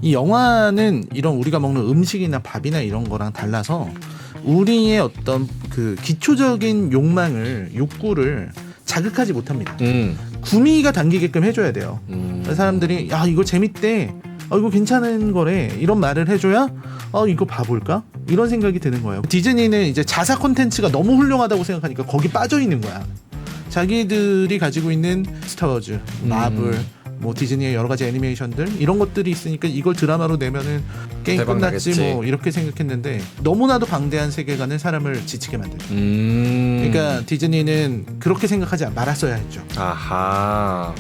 이 영화는 이런 우리가 먹는 음식이나 밥이나 이런 거랑 달라서 우리의 어떤 그 기초적인 욕구를 자극하지 못합니다. 구미가 당기게끔 해줘야 돼요. 사람들이 야 이거 재밌대, 이거 괜찮은 거래 이런 말을 해줘야 이거 봐볼까? 이런 생각이 드는 거예요. 디즈니는 이제 자사 콘텐츠가 너무 훌륭하다고 생각하니까 거기 빠져 있는 거야. 자기들이 가지고 있는 스타워즈, 마블, 뭐 디즈니의 여러 가지 애니메이션들 이런 것들이 있으니까 이걸 드라마로 내면은 게임 대박 끝났지 나겠지. 뭐 이렇게 생각했는데 너무나도 방대한 세계관은 사람을 지치게 만들죠. 그러니까 디즈니는 그렇게 생각하지 말았어야 했죠. 아하.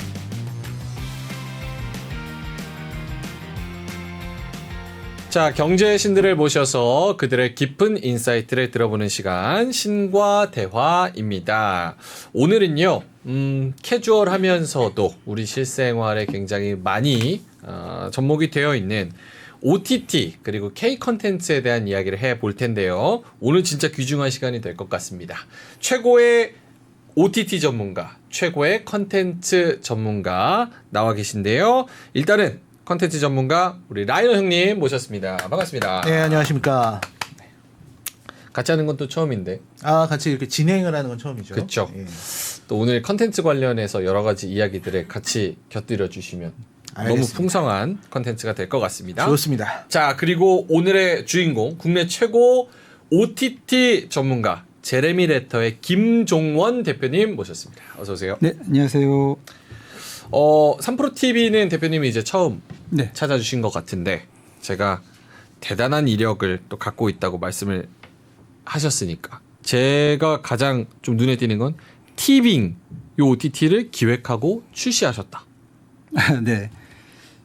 자, 경제의 신들을 모셔서 그들의 깊은 인사이트를 들어보는 시간, 신과 대화입니다. 오늘은요, 캐주얼하면서도 우리 실생활에 굉장히 많이 접목이 되어 있는 OTT 그리고 K 컨텐츠에 대한 이야기를 해볼 텐데요. 오늘 진짜 귀중한 시간이 될 것 같습니다. 최고의 OTT 전문가, 최고의 컨텐츠 전문가 나와 계신데요. 일단은 컨텐츠 전문가 우리 라이너 형님 모셨습니다. 반갑습니다. 네, 안녕하십니까. 같이 하는 건 또 처음인데. 같이 이렇게 진행을 하는 건 처음이죠. 그렇죠. 예. 또 오늘 컨텐츠 관련해서 여러 가지 이야기들을 같이 곁들여 주시면 너무 알겠습니다. 풍성한 컨텐츠가 될 것 같습니다. 좋습니다. 자, 그리고 오늘의 주인공, 국내 최고 OTT 전문가 제레미 레터의 김종원 대표님 모셨습니다. 어서 오세요. 네, 안녕하세요. 3프로TV는 대표님이 이제 처음 네. 찾아주신 것 같은데 제가 대단한 이력을 또 갖고 있다고 말씀을 하셨으니까 제가 가장 좀 눈에 띄는 건 티빙 요 OTT를 기획하고 출시하셨다. 네.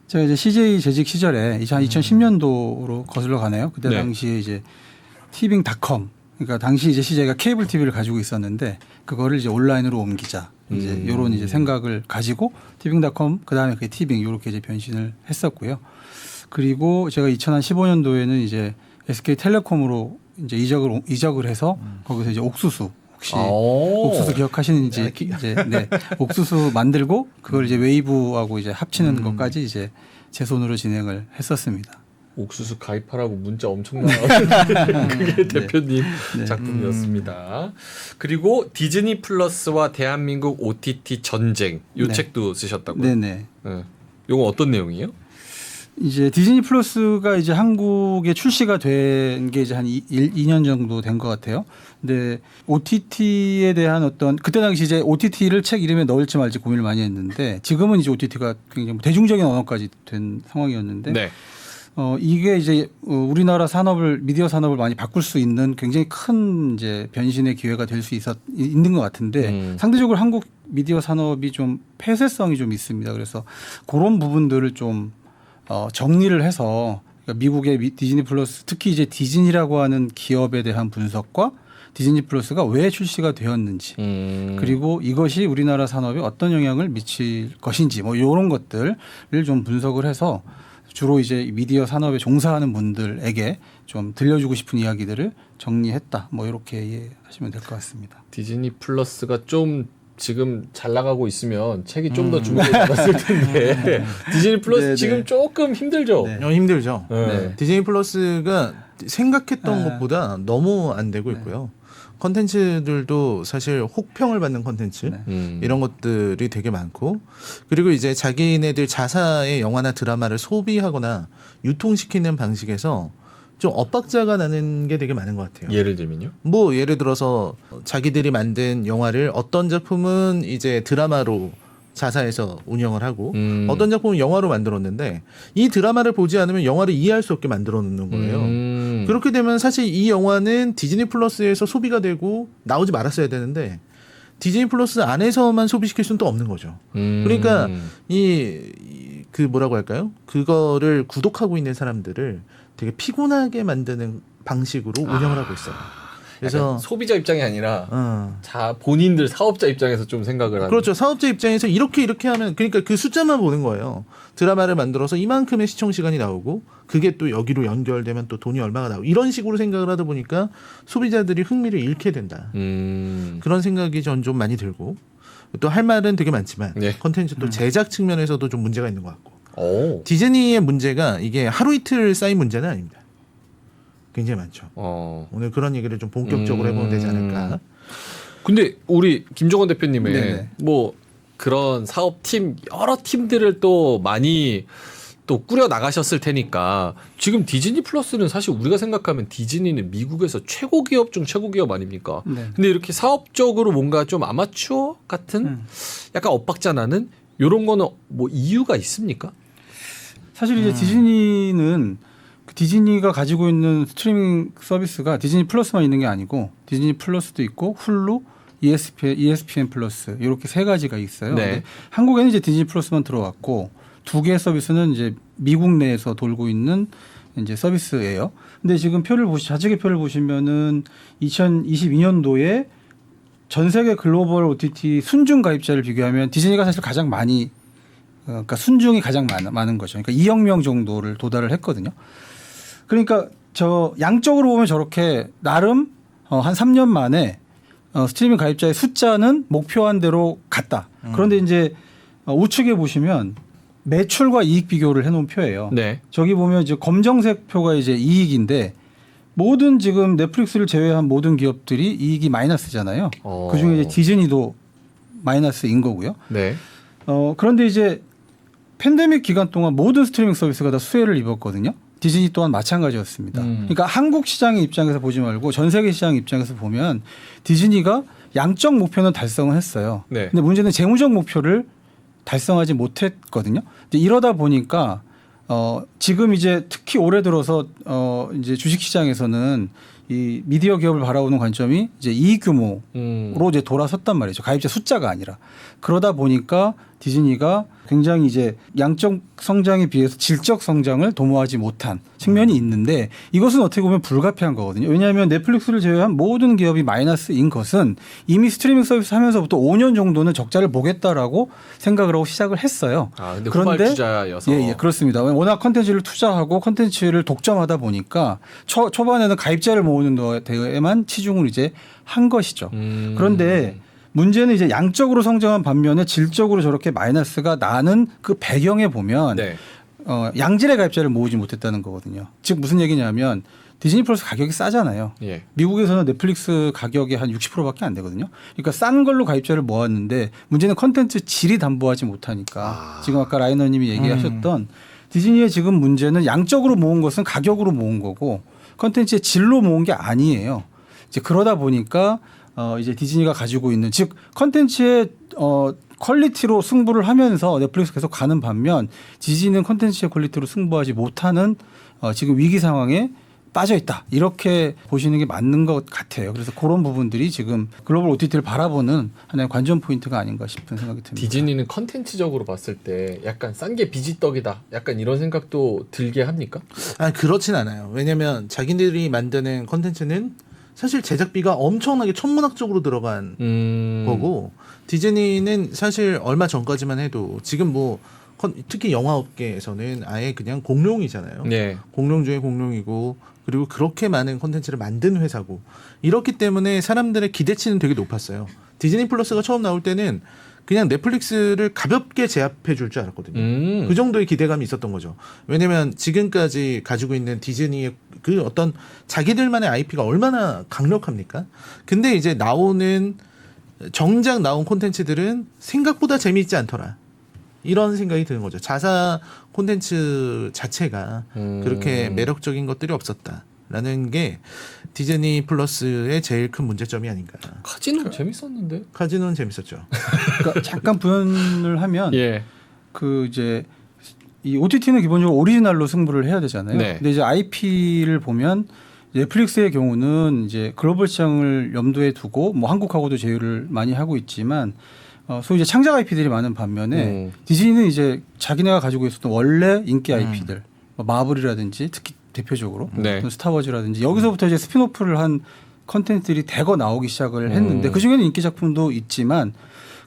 제가 이제 CJ 재직 시절에 2010년도로 거슬러 가네요. 그때 네. 당시에 이제 티빙닷컴, 그러니까 당시 이제 CJ가 케이블 TV를 가지고 있었는데 그거를 이제 온라인으로 옮기자. 이제 이런 이제 생각을 가지고 티빙닷컴 그다음에 그 티빙 이렇게 이제 변신을 했었고요. 그리고 제가 2015년도에는 이제 SK텔레콤으로 이제 이적을 해서 거기서 이제 옥수수 혹시 옥수수 기억하시는지 이제 네. 옥수수 만들고 그걸 이제 웨이브하고 이제 합치는 것까지 이제 제 손으로 진행을 했었습니다. 옥수수 가입하라고 문자 엄청 나왔는데 그게 대표님 네. 작품이었습니다. 그리고 디즈니 플러스와 대한민국 OTT 전쟁 요 네. 책도 쓰셨다고요? 네네. 네. 요거 어떤 내용이에요? 이제 디즈니 플러스가 이제 한국에 출시가 된 게 이제 한 2년 정도 된 것 같아요. 근데 OTT에 대한 어떤 그때 당시 이제 OTT를 책 이름에 넣을지 말지 고민을 많이 했는데 지금은 이제 OTT가 굉장히 대중적인 언어까지 된 상황이었는데 네. 이게 이제 우리나라 산업을 미디어 산업을 많이 바꿀 수 있는 굉장히 큰 이제 변신의 기회가 될 수 있는 것 같은데 상대적으로 한국 미디어 산업이 좀 폐쇄성이 좀 있습니다. 그래서 그런 부분들을 좀 정리를 해서 그러니까 미국의 디즈니 플러스 특히 이제 디즈니라고 하는 기업에 대한 분석과 디즈니 플러스가 왜 출시가 되었는지 그리고 이것이 우리나라 산업에 어떤 영향을 미칠 것인지 뭐 이런 것들을 좀 분석을 해서 주로 이제 미디어 산업에 종사하는 분들에게 좀 들려주고 싶은 이야기들을 정리했다. 뭐 이렇게 이해하시면 될 것 같습니다. 디즈니 플러스가 좀 지금 잘 나가고 있으면 책이 좀 더 주목을 받았을 텐데 디즈니 플러스 네네. 지금 조금 힘들죠. 네. 힘들죠. 네. 디즈니 플러스가 생각했던 것보다 너무 안 되고 있고요. 컨텐츠들도 사실 혹평을 받는 컨텐츠 이런 것들이 되게 많고 그리고 이제 자기네들 자사의 영화나 드라마를 소비하거나 유통시키는 방식에서 좀 엇박자가 나는 게 되게 많은 것 같아요. 예를 들면요? 뭐 예를 들어서 자기들이 만든 영화를 어떤 작품은 이제 드라마로 자사에서 운영을 하고 어떤 작품은 영화로 만들었는데 이 드라마를 보지 않으면 영화를 이해할 수 없게 만들어 놓는 거예요. 그렇게 되면 사실 이 영화는 디즈니 플러스에서 소비가 되고 나오지 말았어야 되는데 디즈니 플러스 안에서만 소비시킬 수는 또 없는 거죠. 그러니까 그 뭐라고 할까요? 그거를 구독하고 있는 사람들을 되게 피곤하게 만드는 방식으로 운영을 하고 있어요. 그래서 소비자 입장이 아니라 본인들 사업자 입장에서 좀 생각을 하는. 그렇죠. 사업자 입장에서 이렇게 하면 그러니까 그 숫자만 보는 거예요. 드라마를 만들어서 이만큼의 시청 시간이 나오고 그게 또 여기로 연결되면 또 돈이 얼마가 나오고 이런 식으로 생각을 하다 보니까 소비자들이 흥미를 잃게 된다. 그런 생각이 전 좀 많이 들고 또 할 말은 되게 많지만 네. 컨텐츠 또 제작 측면에서도 좀 문제가 있는 것 같고. 오. 디즈니의 문제가 이게 하루 이틀 쌓인 문제는 아닙니다. 굉장히 많죠. 오늘 그런 얘기를 좀 본격적으로 해보면 되지 않을까. 근데 우리 김종원 대표님의 네네. 뭐 그런 사업팀 여러 팀들을 또 많이 또 꾸려 나가셨을 테니까 지금 디즈니 플러스는 사실 우리가 생각하면 디즈니는 미국에서 최고 기업 중 최고 기업 아닙니까? 네. 근데 이렇게 사업적으로 뭔가 좀 아마추어 같은 약간 엇박자 나는 이런 거는 뭐 이유가 있습니까? 사실 이제 디즈니는 그 디즈니가 가지고 있는 스트리밍 서비스가 디즈니 플러스만 있는 게 아니고 디즈니 플러스도 있고 훌루, ESPN 플러스 이렇게 세 가지가 있어요. 네. 근데 한국에는 이제 디즈니 플러스만 들어왔고 두 개의 서비스는 이제 미국 내에서 돌고 있는 이제 서비스예요. 근데 지금 좌측의 표를 보시면은 2022년도에 전 세계 글로벌 OTT 순중 가입자를 비교하면 디즈니가 사실 가장 많이 그러니까 순중이 가장 많은 거죠. 그러니까 2억 명 정도를 도달을 했거든요. 그러니까 저 양적으로 보면 저렇게 나름 한 3년 만에 스트리밍 가입자의 숫자는 목표한 대로 갔다. 그런데 이제 우측에 보시면 매출과 이익 비교를 해놓은 표예요. 네. 저기 보면 이제 검정색 표가 이제 이익인데 모든 지금 넷플릭스를 제외한 모든 기업들이 이익이 마이너스잖아요. 그 중에 이제 디즈니도 마이너스인 거고요. 네. 그런데 이제 팬데믹 기간 동안 모든 스트리밍 서비스가 다 수혜를 입었거든요. 디즈니 또한 마찬가지였습니다. 그러니까 한국 시장의 입장에서 보지 말고 전 세계 시장 입장에서 보면 디즈니가 양적 목표는 달성을 했어요. 네. 근데 문제는 재무적 목표를 달성하지 못했거든요. 근데 이러다 보니까 지금 이제 특히 올해 들어서 이제 주식 시장에서는 이 미디어 기업을 바라보는 관점이 이제 이익 규모로 이제 돌아섰단 말이죠. 가입자 숫자가 아니라. 그러다 보니까 디즈니가 굉장히 이제 양적 성장에 비해서 질적 성장을 도모하지 못한 측면이 있는데 이것은 어떻게 보면 불가피한 거거든요. 왜냐하면 넷플릭스를 제외한 모든 기업이 마이너스인 것은 이미 스트리밍 서비스 하면서부터 5년 정도는 적자를 보겠다라고 생각을 하고 시작을 했어요. 근데 후발주자여서. 예, 그렇습니다. 워낙 컨텐츠를 투자하고 컨텐츠를 독점하다 보니까 초반에는 가입자를 모으는 데에만 치중을 이제 한 것이죠. 그런데 문제는 이제 양적으로 성장한 반면에 질적으로 저렇게 마이너스가 나는 그 배경에 보면 네. 양질의 가입자를 모으지 못했다는 거거든요. 즉 무슨 얘기냐면 디즈니 플러스 가격이 싸잖아요. 예. 미국에서는 넷플릭스 가격이 한 60%밖에 안 되거든요. 그러니까 싼 걸로 가입자를 모았는데 문제는 컨텐츠 질이 담보하지 못하니까 지금 아까 라이너님이 얘기하셨던 디즈니의 지금 문제는 양적으로 모은 것은 가격으로 모은 거고 컨텐츠의 질로 모은 게 아니에요. 이제 그러다 보니까 이제 디즈니가 가지고 있는 즉 컨텐츠의 퀄리티로 승부를 하면서 넷플릭스 계속 가는 반면 디즈니는 컨텐츠의 퀄리티로 승부하지 못하는 지금 위기 상황에 빠져 있다. 이렇게 보시는 게 맞는 것 같아요. 그래서 그런 부분들이 지금 글로벌 OTT를 바라보는 하나의 관전 포인트가 아닌가 싶은 생각이 듭니다. 디즈니는 컨텐츠적으로 봤을 때 약간 싼 게 비지떡이다. 약간 이런 생각도 들게 합니까? 그렇진 않아요. 왜냐하면 자기들이 만드는 컨텐츠는 사실 제작비가 엄청나게 천문학적으로 들어간 거고 디즈니는 사실 얼마 전까지만 해도 지금 뭐 특히 영화업계에서는 아예 그냥 공룡이잖아요. 네. 공룡 중에 공룡이고 그리고 그렇게 많은 콘텐츠를 만든 회사고 이렇기 때문에 사람들의 기대치는 되게 높았어요. 디즈니 플러스가 처음 나올 때는 그냥 넷플릭스를 가볍게 제압해 줄 줄 알았거든요. 그 정도의 기대감이 있었던 거죠. 왜냐면 지금까지 가지고 있는 디즈니의 그 어떤 자기들만의 IP가 얼마나 강력합니까? 근데 이제 정작 나온 콘텐츠들은 생각보다 재미있지 않더라. 이런 생각이 드는 거죠. 자사 콘텐츠 자체가 그렇게 매력적인 것들이 없었다라는 게 디즈니 플러스의 제일 큰 문제점이 아닌가. 카지노 재밌었는데. 카지노는 재밌었죠. 그러니까 잠깐 부연을 하면 예. 그 이제 이 OTT는 기본적으로 오리지널로 승부를 해야 되잖아요. 네. 근데 이제 IP를 보면 넷플릭스의 경우는 이제 글로벌 시장을 염두에 두고 뭐 한국하고도 제휴를 많이 하고 있지만 소위 이제 창작 IP들이 많은 반면에 디즈니는 이제 자기네가 가지고 있었던 원래 인기 IP들 뭐 마블이라든지 특히 대표적으로 네. 또 스타워즈라든지 여기서부터 이제 스피노프를 한 컨텐츠들이 대거 나오기 시작을 했는데 그중에는 인기 작품도 있지만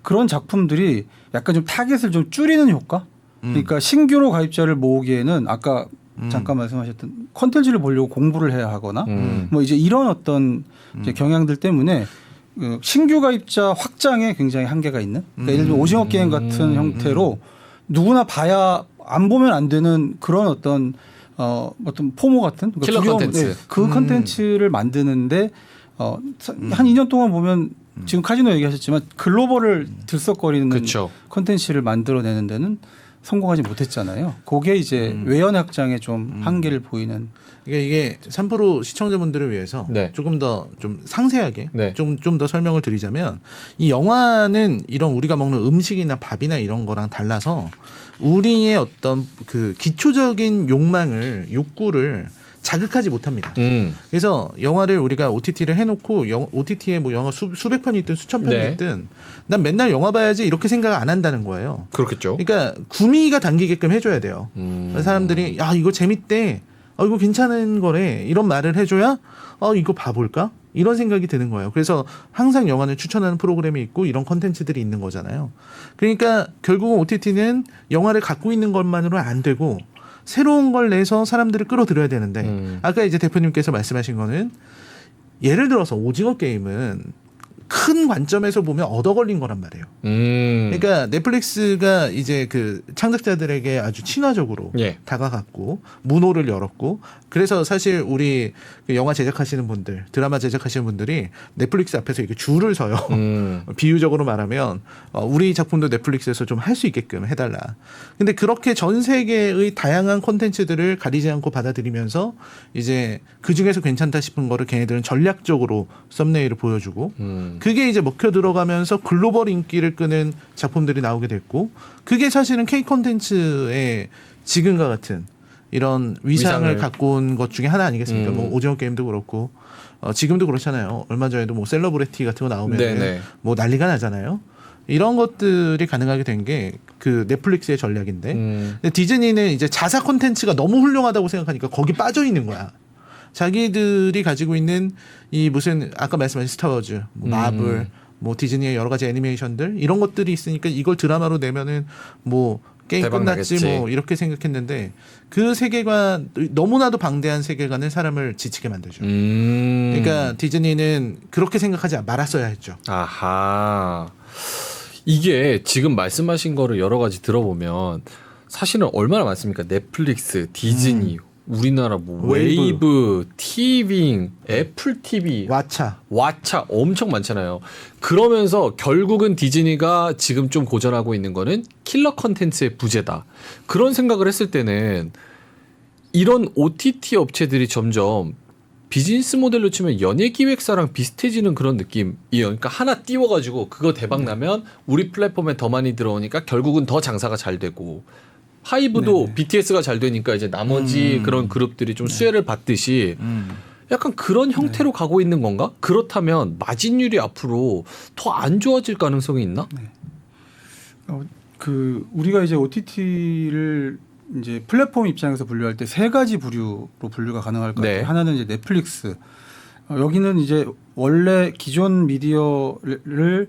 그런 작품들이 약간 좀 타겟을 좀 줄이는 효과? 그러니까 신규로 가입자를 모으기에는 아까 잠깐 말씀하셨던 컨텐츠를 보려고 공부를 해야 하거나 뭐 이제 이런 어떤 이제 경향들 때문에 신규 가입자 확장에 굉장히 한계가 있는 그러니까 예를 들면 오징어 게임 같은 형태로 누구나 봐야 안 보면 안 되는 그런 어떤 포모 같은 그러니까 킬러 두려움, 컨텐츠. 네, 그 컨텐츠를 만드는데 한 2년 동안 보면 지금 카지노 얘기하셨지만 글로벌을 들썩거리는 그쵸. 컨텐츠를 만들어내는 데는 성공하지 못했잖아요. 그게 이제 외연 확장에 좀 한계를 보이는. 이게 3프로 시청자분들을 위해서 네. 조금 더 좀 상세하게 네. 좀 더 설명을 드리자면 이 영화는 이런 우리가 먹는 음식이나 밥이나 이런 거랑 달라서 우리의 어떤 그 기초적인 욕구를 자극하지 못합니다. 그래서 영화를 우리가 OTT를 해놓고 OTT에 뭐 영화 수백 편이 있든 수천 편이 네. 있든 난 맨날 영화 봐야지 이렇게 생각 안 한다는 거예요. 그렇겠죠. 그러니까 구미가 당기게끔 해줘야 돼요. 사람들이 야 이거 재밌대, 이거 괜찮은 거래 이런 말을 해줘야 이거 봐볼까 이런 생각이 드는 거예요. 그래서 항상 영화를 추천하는 프로그램이 있고 이런 컨텐츠들이 있는 거잖아요. 그러니까 결국은 OTT는 영화를 갖고 있는 것만으로 안 되고 새로운 걸 내서 사람들을 끌어들여야 되는데 아까 이제 대표님께서 말씀하신 거는 예를 들어서 오징어 게임은 큰 관점에서 보면 얻어 걸린 거란 말이에요. 그러니까 넷플릭스가 이제 그 창작자들에게 아주 친화적으로 예. 다가갔고 문호를 열었고 그래서 사실 우리 그 영화 제작하시는 분들, 드라마 제작하시는 분들이 넷플릭스 앞에서 이렇게 줄을 서요. 비유적으로 말하면 우리 작품도 넷플릭스에서 좀 할 수 있게끔 해달라. 근데 그렇게 전 세계의 다양한 콘텐츠들을 가리지 않고 받아들이면서 이제 그 중에서 괜찮다 싶은 거를 걔네들은 전략적으로 썸네일을 보여주고 그게 이제 먹혀 들어가면서 글로벌 인기를 끄는 작품들이 나오게 됐고 그게 사실은 K 콘텐츠의 지금과 같은 이런 위상을 갖고 온 것 중에 하나 아니겠습니까? 뭐 오징어 게임도 그렇고 지금도 그렇잖아요. 얼마 전에도 뭐 셀러브리티 같은 거 나오면 뭐 난리가 나잖아요. 이런 것들이 가능하게 된 게 그 넷플릭스의 전략인데 근데 디즈니는 이제 자사 콘텐츠가 너무 훌륭하다고 생각하니까 거기 빠져 있는 거야. 자기들이 가지고 있는 이 무슨 아까 말씀하신 스타워즈, 뭐 마블, 뭐 디즈니의 여러 가지 애니메이션들 이런 것들이 있으니까 이걸 드라마로 내면은 뭐 게임 대박 끝났지 나겠지. 뭐 이렇게 생각했는데 그 세계관 너무나도 방대한 세계관은 사람을 지치게 만들죠. 그러니까 디즈니는 그렇게 생각하지 말았어야 했죠. 아하. 이게 지금 말씀하신 거를 여러 가지 들어보면 사실은 얼마나 많습니까? 넷플릭스, 디즈니, 우리나라 뭐 웨이브, 티빙, 애플 TV, 왓챠 엄청 많잖아요. 그러면서 결국은 디즈니가 지금 좀 고전하고 있는 거는 킬러 컨텐츠의 부재다. 그런 생각을 했을 때는 이런 OTT 업체들이 점점 비즈니스 모델로 치면 연예기획사랑 비슷해지는 그런 느낌이에요. 그러니까 하나 띄워가지고 그거 대박 나면 우리 플랫폼에 더 많이 들어오니까 결국은 더 장사가 잘 되고 하이브도 BTS가 잘 되니까 이제 나머지 그런 그룹들이 좀 수혜를 받듯이 약간 그런 형태로 가고 있는 건가? 그렇다면 마진율이 앞으로 더 안 좋아질 가능성이 있나? 그 우리가 이제 OTT를 이제 플랫폼 입장에서 분류할 때 세 가지 부류로 분류가 가능할 것 같아요. 하나는 이제 넷플릭스. 여기는 이제 원래 기존 미디어를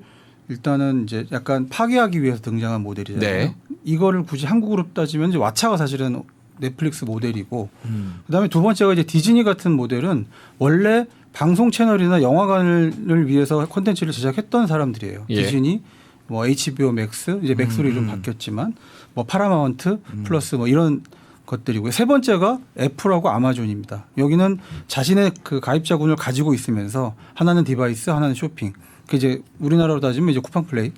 일단은 이제 약간 파괴하기 위해서 등장한 모델이잖아요. 이거를 굳이 한국으로 따지면 이제 왓챠가 사실은 넷플릭스 모델이고, 그다음에 두 번째가 이제 디즈니 같은 모델은 원래 방송 채널이나 영화관을 위해서 콘텐츠를 제작했던 사람들이에요. 디즈니, 뭐 HBO 맥스, 이제 맥스로 이름 바뀌었지만, 뭐 파라마운트 플러스 뭐 이런 것들이고요. 세 번째가 애플하고 아마존입니다. 여기는 자신의 그 가입자군을 가지고 있으면서 하나는 디바이스, 하나는 쇼핑. 그 이제 우리나라로 따지면 이제 쿠팡 플레이.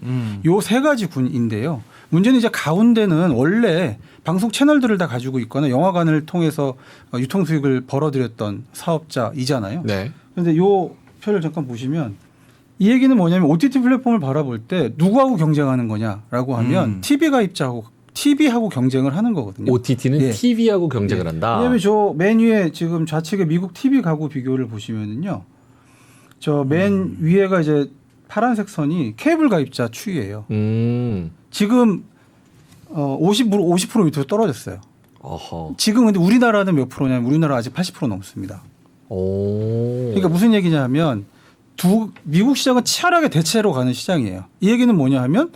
요 세 가지 군인데요. 문제는 이제 가운데는 원래 방송 채널들을 다 가지고 있거나 영화관을 통해서 유통 수익을 벌어들였던 사업자이잖아요. 그런데 요 표를 잠깐 보시면 이 얘기는 뭐냐면 OTT 플랫폼을 바라볼 때 누구하고 경쟁하는 거냐라고 하면 TV 가입자하고 TV하고 경쟁을 하는 거거든요. OTT는 TV하고 경쟁을 한다. 왜냐하면 저 맨 위에 지금 좌측에 미국 TV 가구 비교를 보시면은요. 저 맨 위에가 이제 파란색 선이 케이블 가입자 추이예요. 지금 50% 밑으로 떨어졌어요. 지금 근데 우리나라는 몇 프로냐면 우리나라 아직 80% 넘습니다. 그러니까 무슨 얘기냐면 미국 시장은 치열하게 대체로 가는 시장이에요. 이 얘기는 뭐냐 하면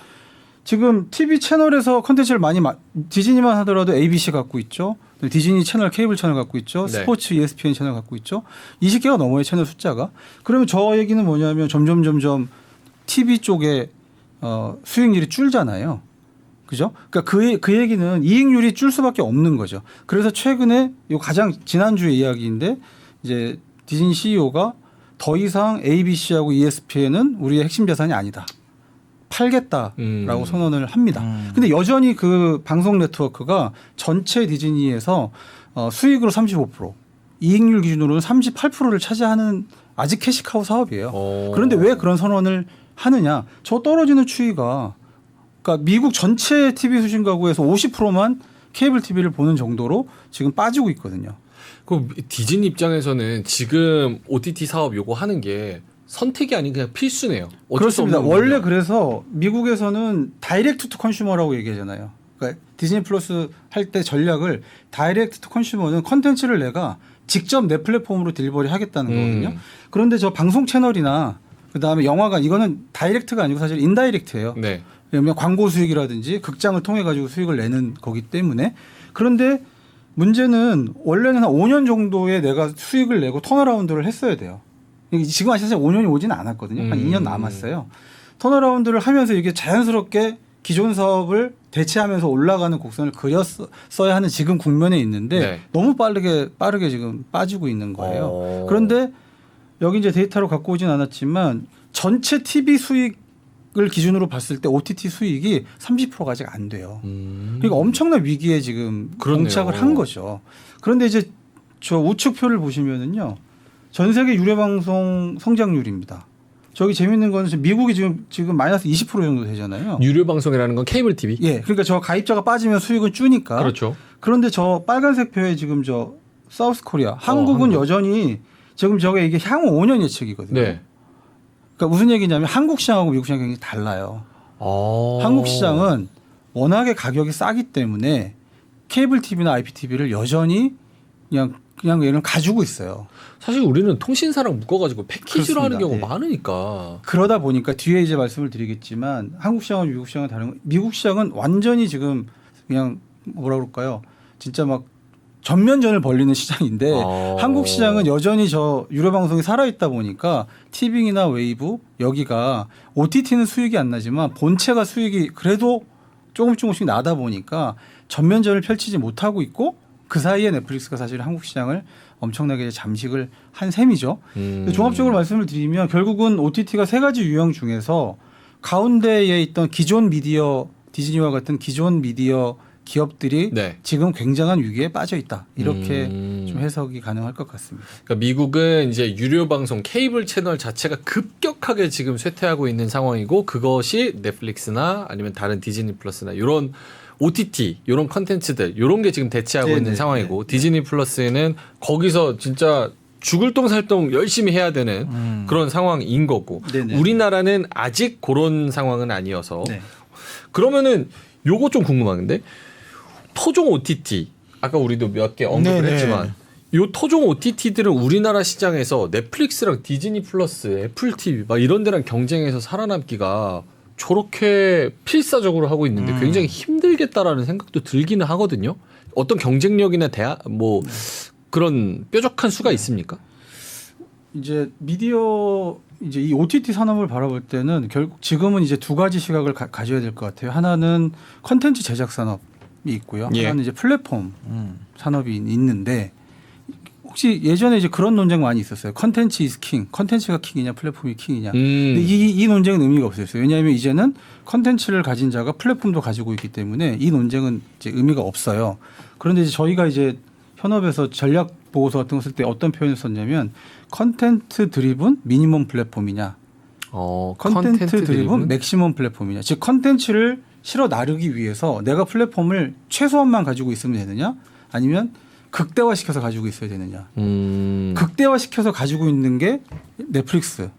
지금 TV 채널에서 컨텐츠를 많이 디즈니만 하더라도 ABC 갖고 있죠. 디즈니 채널 케이블 채널 갖고 있죠. 스포츠 ESPN 채널 갖고 있죠. 20개가 넘어요 채널 숫자가. 그러면 저 얘기는 뭐냐면 점점 TV 쪽에 수익률이 줄잖아요. 그죠? 그러니까 그 얘기는 이익률이 줄 수밖에 없는 거죠. 그래서 최근에 요 가장 지난주의 이야기인데 이제 디즈니 CEO가 더 이상 ABC하고 ESPN은 우리의 핵심 자산이 아니다. 팔겠다라고 선언을 합니다. 근데 여전히 그 방송 네트워크가 전체 디즈니에서 수익으로 35%, 이익률 기준으로는 38%를 차지하는 아직 캐시카우 사업이에요. 그런데 왜 그런 선언을 하느냐? 저 떨어지는 추이가 그러니까 미국 전체 TV 수신 가구에서 50%만 케이블 TV를 보는 정도로 지금 빠지고 있거든요. 그 디즈니 입장에서는 지금 OTT 사업 요거 하는 게 선택이 아닌 그냥 필수네요. 어쩔 수 그렇습니다. 없는 원래 부분이야. 그래서 미국에서는 다이렉트 투 컨슈머라고 얘기하잖아요. 그러니까 디즈니 플러스 할 때 전략을 다이렉트 투 컨슈머는 컨텐츠를 내가 직접 내 플랫폼으로 딜리버리 하겠다는 거거든요. 그런데 저 방송 채널이나 그다음에 영화관 이거는 다이렉트가 아니고 사실 인다이렉트예요. 네. 왜냐하면 광고 수익이라든지 극장을 통해 가지고 수익을 내는 거기 때문에 그런데 문제는 원래는 한 5년 정도에 내가 수익을 내고 턴어라운드를 했어야 돼요. 지금 사실 5년이 오지는 않았거든요. 한 2년 남았어요. 턴어라운드를 하면서 이게 자연스럽게 기존 사업을 대체하면서 올라가는 곡선을 그렸어야 하는 지금 국면에 있는데 네. 너무 빠르게 지금 빠지고 있는 거예요. 그런데 여기 이제 데이터로 갖고 오진 않았지만 전체 TV 수익을 기준으로 봤을 때 OTT 수익이 30%가 아직 안 돼요. 그러니까 엄청난 위기에 지금 그렇네요. 봉착을 한 거죠. 그런데 이제 저 우측표를 보시면은요. 전 세계 유료 방송 성장률입니다. 저기 재밌는 거는 미국이 지금 마이너스 20% 정도 되잖아요. 유료 방송이라는 건 케이블 TV. 예, 그러니까 저 가입자가 빠지면 수익은 주니까. 그렇죠. 그런데 저 빨간색 표에 지금 저 사우스 코리아, 한국은 한국. 여전히 지금 저게 이게 향후 5년 예측이거든요. 네. 그러니까 무슨 얘기냐면 한국 시장하고 미국 시장이 굉장히 달라요. 한국 시장은 워낙에 가격이 싸기 때문에 케이블 TV나 IPTV를 여전히 그냥 얘는 가지고 있어요. 사실 우리는 통신사랑 묶어가지고 패키지로 하는 그렇습니다. 경우가 네. 많으니까. 그러다 보니까 뒤에 이제 말씀을 드리겠지만 한국 시장과 미국 시장은 다른 거. 미국 시장은 완전히 지금 그냥 뭐라 그럴까요? 진짜 막 전면전을 벌리는 시장인데 한국 시장은 여전히 저 유료 방송이 살아있다 보니까 티빙이나 웨이브 여기가 OTT는 수익이 안 나지만 본체가 수익이 그래도 조금씩 나다 보니까 전면전을 펼치지 못하고 있고 그 사이에 넷플릭스가 사실 한국 시장을 엄청나게 잠식을 한 셈이죠. 종합적으로 말씀을 드리면 결국은 OTT가 세 가지 유형 중에서 가운데에 있던 기존 미디어 디즈니와 같은 기존 미디어 기업들이 네. 지금 굉장한 위기에 빠져 있다. 이렇게 좀 해석이 가능할 것 같습니다. 그러니까 미국은 이제 유료 방송 케이블 채널 자체가 급격하게 지금 쇠퇴하고 있는 상황이고 그것이 넷플릭스나 아니면 다른 디즈니 플러스나 이런 OTT 이런 컨텐츠들 이런 게 지금 대체하고 네네. 있는 상황이고 디즈니 플러스는 거기서 진짜 죽을 똥 살 똥 열심히 해야 되는 그런 상황인 거고 네네. 우리나라는 아직 그런 상황은 아니어서 네. 그러면은 요거 좀 궁금한데 토종 OTT 아까 우리도 몇 개 언급을 네네. 했지만 요 토종 OTT들은 우리나라 시장에서 넷플릭스랑 디즈니 플러스, 애플 TV 막 이런 데랑 경쟁해서 살아남기가 저렇게 필사적으로 하고 있는데 굉장히 힘들겠다라는 생각도 들기는 하거든요. 어떤 경쟁력이나 뭐 그런 뾰족한 수가 있습니까? 이제 미디어 이제 이 OTT 산업을 바라볼 때는 결국 지금은 이제 두 가지 시각을 가져야 될 것 같아요. 하나는 컨텐츠 제작 산업이 있고요. 예. 하나는 이제 플랫폼 산업이 있는데 혹시 예전에 이제 그런 논쟁 많이 있었어요. 컨텐츠 is king, 컨텐츠가 킹이냐, 플랫폼이 킹이냐. 근데 이 논쟁은 의미가 없었어요. 왜냐하면 이제는 컨텐츠를 가진 자가 플랫폼도 가지고 있기 때문에 이 논쟁은 이제 의미가 없어요. 그런데 이제 저희가 이제 현업에서 전략 보고서 같은 거 쓸 때 어떤 표현을 썼냐면 컨텐츠 드리븐 미니멈 플랫폼이냐, 컨텐츠 드리븐 맥시멈 플랫폼이냐. 즉 컨텐츠를 실어 나르기 위해서 내가 플랫폼을 최소한만 가지고 있으면 되느냐, 아니면 극대화시켜서 가지고 있어야 되느냐. 극대화시켜서 가지고 있는 게 넷플릭스.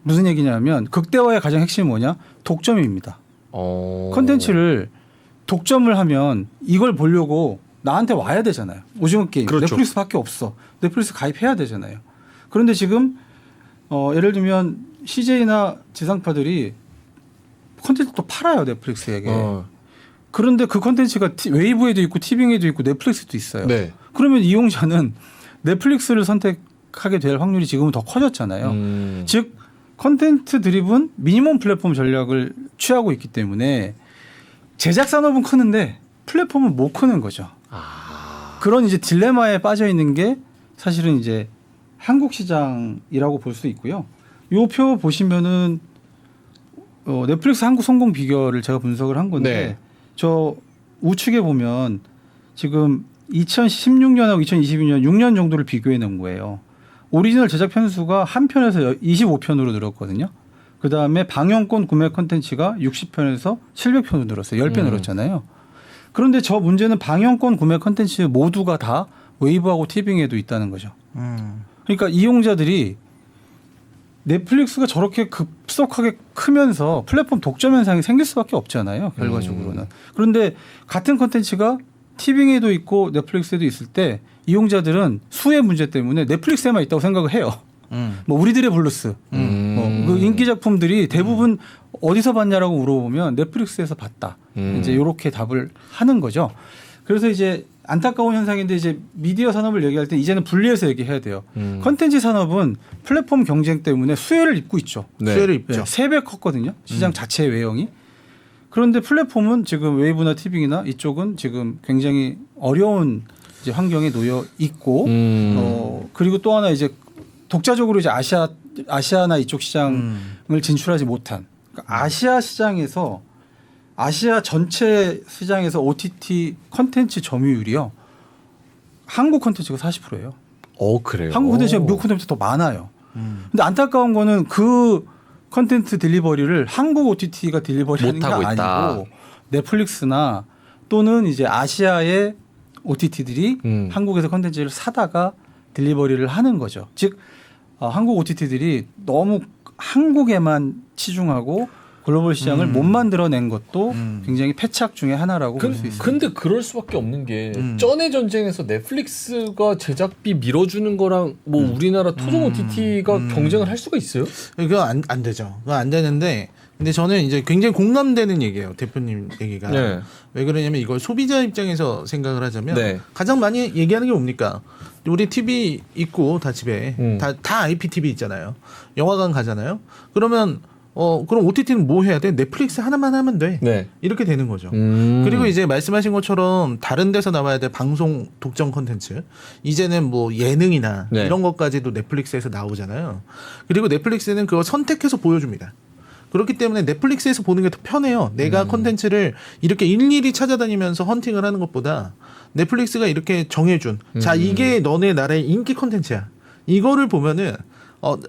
무슨 얘기냐면 극대화의 가장 핵심이 뭐냐? 독점입니다. 컨텐츠를 독점을 하면 이걸 보려고 나한테 와야 되잖아요. 오징어 게임. 그렇죠. 넷플릭스밖에 없어. 넷플릭스 가입해야 되잖아요. 그런데 지금 예를 들면 CJ나 지상파들이 컨텐츠 또 팔아요. 넷플릭스에게. 그런데 그 컨텐츠가 웨이브에도 있고 티빙에도 있고 넷플릭스도 있어요. 네. 그러면 이용자는 넷플릭스를 선택하게 될 확률이 지금은 더 커졌잖아요. 즉 컨텐츠 드리븐 미니멈 플랫폼 전략을 취하고 있기 때문에 제작 산업은 크는데 플랫폼은 못 크는 거죠. 그런 이제 딜레마에 빠져 있는 게 사실은 이제 한국 시장이라고 볼 수 있고요. 요 표 보시면은 넷플릭스 한국 성공 비결을 제가 분석을 한 건데 네. 저 우측에 보면 지금 2016년하고 2022년 6년 정도를 비교해 놓은 거예요. 오리지널 제작 편수가 한 편에서 25편으로 늘었거든요. 그 다음에 방영권 구매 콘텐츠가 60편에서 700편으로 늘었어요. 10배 늘었잖아요. 그런데 저 문제는 방영권 구매 콘텐츠 모두가 다 웨이브하고 티빙에도 있다는 거죠. 그러니까 이용자들이 넷플릭스가 저렇게 급속하게 크면서 플랫폼 독점 현상이 생길 수밖에 없잖아요. 결과적으로는. 그런데 같은 콘텐츠가 티빙에도 있고 넷플릭스에도 있을 때 이용자들은 수의 문제 때문에 넷플릭스에만 있다고 생각을 해요. 뭐 우리들의 블루스, 그 인기 작품들이 대부분 어디서 봤냐라고 물어보면 넷플릭스에서 봤다. 이제 이렇게 답을 하는 거죠. 그래서 이제 안타까운 현상인데 이제 미디어 산업을 얘기할 때 이제는 분리해서 얘기해야 돼요. 컨텐츠 산업은 플랫폼 경쟁 때문에 수혜를 입고 있죠. 네. 수혜를 입죠. 3배 컸거든요. 시장 자체의 외형이. 그런데 플랫폼은 지금 웨이브나 티빙이나 이쪽은 지금 굉장히 어려운 이제 환경에 놓여 있고 그리고 또 하나 이제 독자적으로 이제 아시아나 이쪽 시장을 진출하지 못한 그러니까 아시아 시장에서 아시아 전체 시장에서 OTT 컨텐츠 점유율이요. 한국 컨텐츠가 40%예요. 그래요. 한국 컨텐츠가 미국 컨텐츠가 더 많아요. 근데 안타까운 거는 그 컨텐츠 딜리버리를 한국 OTT가 딜리버리하는 게 못하고 있다. 아니고 넷플릭스나 또는 이제 아시아의 OTT들이 한국에서 컨텐츠를 사다가 딜리버리를 하는 거죠. 즉 한국 OTT들이 너무 한국에만 치중하고 글로벌 시장을 못 만들어낸 것도 굉장히 패착 중에 하나라고 볼 수 있습니다. 근데 그럴 수밖에 없는 게 전의 전쟁에서 넷플릭스가 제작비 밀어주는 거랑 뭐 우리나라 토종 OTT가 경쟁을 할 수가 있어요? 그거 안 되죠. 그거 안 되는데 근데 저는 이제 굉장히 공감되는 얘기예요. 대표님 얘기가. 네. 왜 그러냐면 이걸 소비자 입장에서 생각을 하자면 네. 가장 많이 얘기하는 게 뭡니까? 우리 TV 있고 다 집에 다 IPTV 있잖아요. 영화관 가잖아요. 그러면 그럼 OTT는 뭐 해야 돼? 넷플릭스 하나만 하면 돼. 네. 이렇게 되는 거죠. 그리고 이제 말씀하신 것처럼 다른 데서 나와야 될 방송 독점 콘텐츠 이제는 뭐 예능이나 네. 이런 것까지도 넷플릭스에서 나오잖아요. 그리고 넷플릭스는 그걸 선택해서 보여줍니다. 그렇기 때문에 넷플릭스에서 보는 게 더 편해요. 내가 콘텐츠를 이렇게 일일이 찾아다니면서 헌팅을 하는 것보다 넷플릭스가 이렇게 정해준 자 이게 너네 나라의 인기 콘텐츠야. 이거를 보면은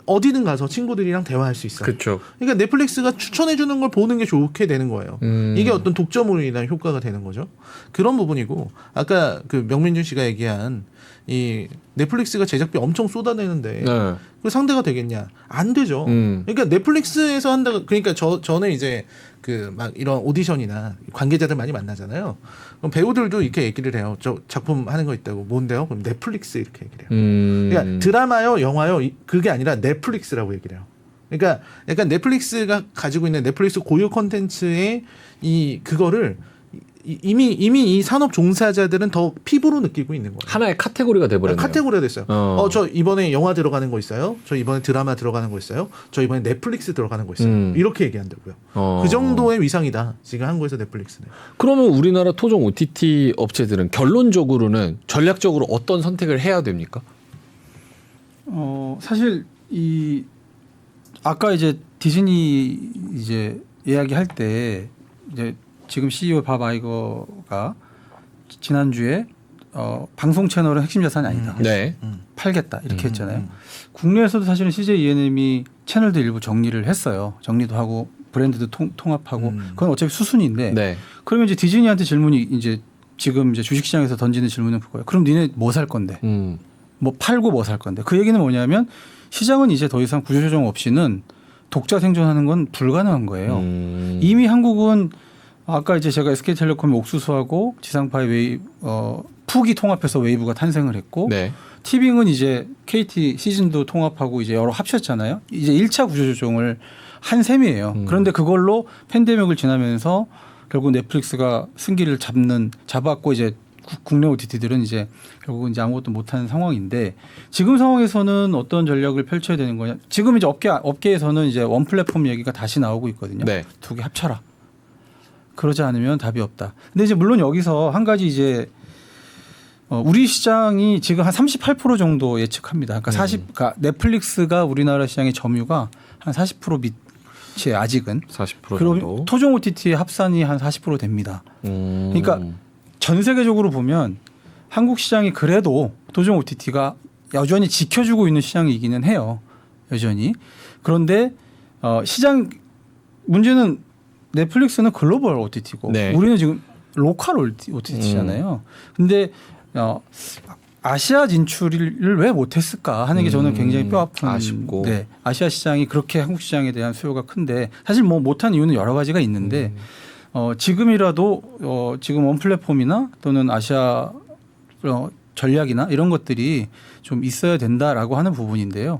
어디든 가서 친구들이랑 대화할 수 있어. 그렇죠. 그러니까 넷플릭스가 추천해주는 걸 보는 게 좋게 되는 거예요. 이게 어떤 독점으로 인한 효과가 되는 거죠. 그런 부분이고 아까 그 명민준 씨가 얘기한 이 넷플릭스가 제작비 엄청 쏟아내는데 네. 그 상대가 되겠냐? 안 되죠. 그러니까 넷플릭스에서 한다. 그러니까 저는 이제 그 막 이런 오디션이나 관계자들 많이 만나잖아요. 그럼 배우들도 이렇게 얘기를 해요. 저 작품 하는 거 있다고. 뭔데요? 그럼 넷플릭스 이렇게 얘기를 해요. 그러니까 드라마요, 영화요 그게 아니라 넷플릭스라고 얘기를 해요. 그러니까 약간 넷플릭스가 가지고 있는 넷플릭스 고유 콘텐츠의 이 그거를 이미 이 산업 종사자들은 더 피부로 느끼고 있는 거예요. 하나의 카테고리가 돼버렸네요. 카테고리가 됐어요. 저 이번에 영화 들어가는 거 있어요. 저 이번에 드라마 들어가는 거 있어요. 저 이번에 넷플릭스 들어가는 거 있어요. 이렇게 얘기한다고요. 그 정도의 위상이다. 지금 한국에서 넷플릭스는. 그러면 우리나라 토종 OTT 업체들은 결론적으로는 전략적으로 어떤 선택을 해야 됩니까? 사실 이 아까 이제 디즈니 이제 이야기할 때 이제 지금 CEO 밥 아이거가 지난주에 방송 채널은 핵심 자산이 아니다. 네. 팔겠다 이렇게 했잖아요. 국내에서도 사실은 CJ ENM이 채널도 일부 정리를 했어요. 정리도 하고 브랜드도 통합하고 그건 어차피 수순인데 네. 그러면 이제 디즈니한테 질문이 이제 지금 이제 주식시장에서 던지는 질문은 그거예요. 그럼 니네 뭐 살 건데? 뭐 팔고 뭐 살 건데? 그 얘기는 뭐냐면 시장은 이제 더 이상 구조조정 없이는 독자 생존하는 건 불가능한 거예요. 이미 한국은 아까 이제 제가 SK텔레콤이 옥수수하고 지상파의 푹이 통합해서 웨이브가 탄생을 했고 네. 티빙은 이제 KT 시즌도 통합하고 이제 여러 합쳤잖아요. 이제 1차 구조조정을 한 셈이에요. 그런데 그걸로 팬데믹을 지나면서 결국 넷플릭스가 승기를 잡았고 이제 국내 OTT들은 이제 결국은 이제 아무것도 못하는 상황인데 지금 상황에서는 어떤 전략을 펼쳐야 되는 거냐? 지금 이제 업계에서는 이제 원 플랫폼 얘기가 다시 나오고 있거든요. 네. 두 개 합쳐라. 그러지 않으면 답이 없다. 근데 이제 물론 여기서 한 가지 이제 우리 시장이 지금 한 38% 정도 예측합니다. 그러니까 그러니까 넷플릭스가 우리나라 시장의 점유가 한 40% 밑에 아직은. 40% 그럼 정도. 토종 OTT의 합산이 한 40% 됩니다. 그러니까 전 세계적으로 보면 한국 시장이 그래도 토종 OTT가 여전히 지켜주고 있는 시장이기는 해요. 여전히. 그런데 시장 문제는 넷플릭스는 글로벌 OTT고 네. 우리는 지금 로컬 OTT잖아요. 근데 아시아 진출을 왜 못했을까 하는 게 저는 굉장히 뼈아픈. 아쉽고. 네, 아시아 시장이 그렇게 한국 시장에 대한 수요가 큰데 사실 뭐 못한 이유는 여러 가지가 있는데 지금이라도 지금 원 플랫폼이나 또는 아시아 전략이나 이런 것들이 좀 있어야 된다라고 하는 부분인데요.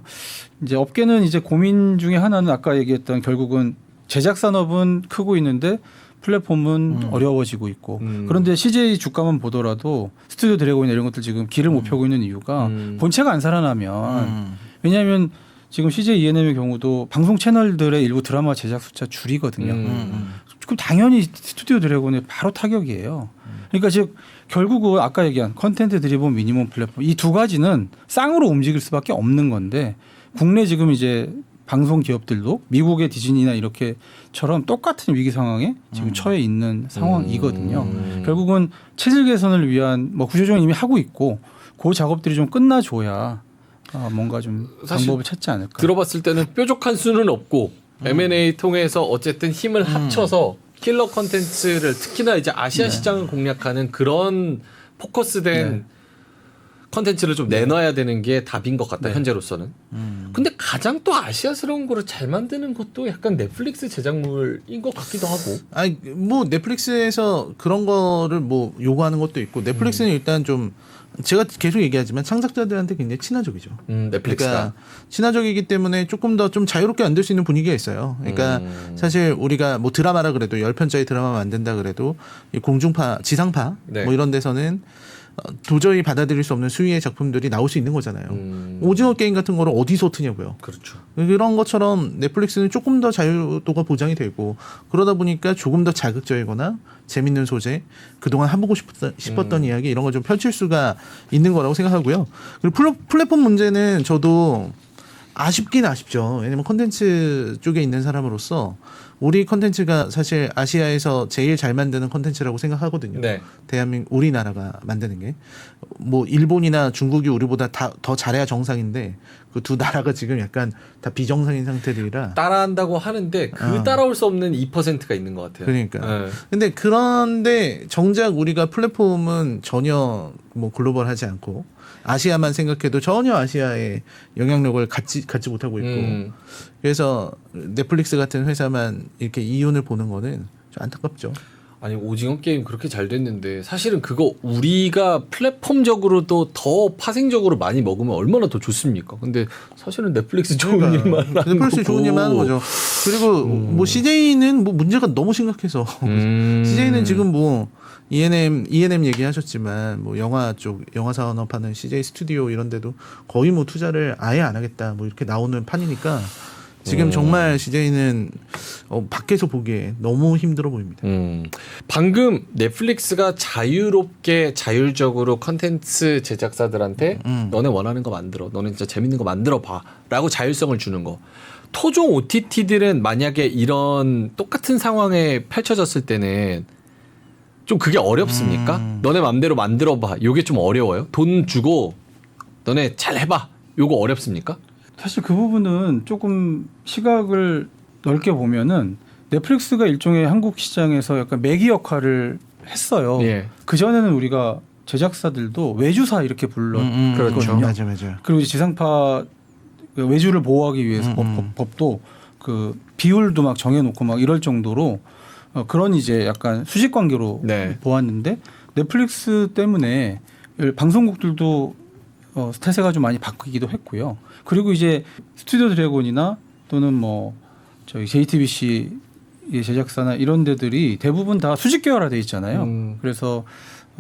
이제 업계는 이제 고민 중에 하나는 아까 얘기했던 결국은 제작 산업은 크고 있는데 플랫폼은 어려워지고 있고 그런데 CJ 주가만 보더라도 스튜디오 드래곤이나 이런 것들 지금 길을 못 펴고 있는 이유가 본체가 안 살아나면 왜냐하면 지금 CJ ENM의 경우도 방송 채널들의 일부 드라마 제작 숫자 줄이거든요. 그럼 당연히 스튜디오 드래곤의 바로 타격이에요. 그러니까 즉 결국은 아까 얘기한 컨텐트 드리븐 미니멈 플랫폼 이 두 가지는 쌍으로 움직일 수밖에 없는 건데 국내 지금 이제 방송 기업들도 미국의 디즈니나 이렇게처럼 똑같은 위기 상황에 지금 처해 있는 상황이거든요. 결국은 체질 개선을 위한 뭐 구조조정 이미 하고 있고 그 작업들이 좀 끝나줘야 뭔가 좀 방법을 찾지 않을까. 들어봤을 때는 뾰족한 수는 없고 M&A 통해서 어쨌든 힘을 합쳐서 킬러 컨텐츠를 특히나 이제 아시아 시장을 공략하는 그런 포커스된 컨텐츠를 좀 내놔야 되는 게 답인 것 같다 현재로서는. 근데 가장 또 아시아스러운 거를 잘 만드는 것도 약간 넷플릭스 제작물인 것 같기도 하고. 아니 뭐 넷플릭스에서 그런 거를 뭐 요구하는 것도 있고 넷플릭스는 일단 좀 제가 계속 얘기하지만 창작자들한테 굉장히 친화적이죠. 넷플릭스가. 그러니까 친화적이기 때문에 조금 더 좀 자유롭게 만들 수 있는 분위기가 있어요. 그러니까 사실 우리가 뭐 드라마라 그래도 10편짜리 드라마 만든다 그래도 이 공중파, 지상파 네. 뭐 이런 데서는 도저히 받아들일 수 없는 수위의 작품들이 나올 수 있는 거잖아요. 오징어 게임 같은 거를 어디서 트냐고요. 그렇죠. 그런 것처럼 넷플릭스는 조금 더 자유도가 보장이 되고 그러다 보니까 조금 더 자극적이거나 재밌는 소재, 그동안 해보고 싶었던 이야기 이런 걸 좀 펼칠 수가 있는 거라고 생각하고요. 그리고 플랫폼 문제는 저도 아쉽긴 아쉽죠. 왜냐면 콘텐츠 쪽에 있는 사람으로서 우리 콘텐츠가 사실 아시아에서 제일 잘 만드는 콘텐츠라고 생각하거든요. 네. 대한민국 우리나라가 만드는 게 뭐 일본이나 중국이 우리보다 더 잘해야 정상인데 그 두 나라가 지금 약간 다 비정상인 상태들이라. 따라한다고 하는데 그 따라올 수 없는 2%가 있는 것 같아요. 그러니까. 네. 근데 그런데 정작 우리가 플랫폼은 전혀 뭐 글로벌하지 않고 아시아만 생각해도 전혀 아시아의 영향력을 갖지 못하고 있고 그래서 넷플릭스 같은 회사만 이렇게 이윤을 보는 거는 좀 안타깝죠. 아니 오징어 게임 그렇게 잘 됐는데 사실은 그거 우리가 플랫폼적으로도 더 파생적으로 많이 먹으면 얼마나 더 좋습니까? 근데 사실은 넷플릭스 좋은 일만 하는 넷플릭스 좋은 일만 하는 거죠. 그리고 뭐 CJ는 뭐 문제가 너무 심각해서 CJ는 지금 뭐 ENM 얘기하셨지만 뭐 영화 산업하는 CJ 스튜디오 이런 데도 거의 뭐 투자를 아예 안 하겠다 뭐 이렇게 나오는 판이니까 지금 정말 CJ는 밖에서 보기에 너무 힘들어 보입니다. 방금 넷플릭스가 자율적으로 컨텐츠 제작사들한테 너네 원하는 거 만들어, 너네 진짜 재밌는 거 만들어 봐라고 자율성을 주는 거. 토종 OTT들은 만약에 이런 똑같은 상황에 펼쳐졌을 때는 좀 그게 어렵습니까? 너네 맘대로 만들어 봐. 요게 좀 어려워요? 돈 주고 너네 잘 해봐. 요거 어렵습니까? 사실 그 부분은 조금 시각을 넓게 보면은 넷플릭스가 일종의 한국 시장에서 약간 매기 역할을 했어요. 예. 그전에는 우리가 제작사들도 외주사 이렇게 불렀거든요. 그렇죠. 맞아. 그리고 이제 지상파 외주를 보호하기 위해서 법도 그 비율도 막 정해놓고 막 이럴 정도로 그런 이제 약간 수직 관계로 네. 보았는데 넷플릭스 때문에 방송국들도 태세가 좀 많이 바뀌기도 했고요. 그리고 이제 스튜디오 드래곤이나 또는 뭐 저희 JTBC 제작사나 이런 데들이 대부분 다 수직 계열화돼 있잖아요. 그래서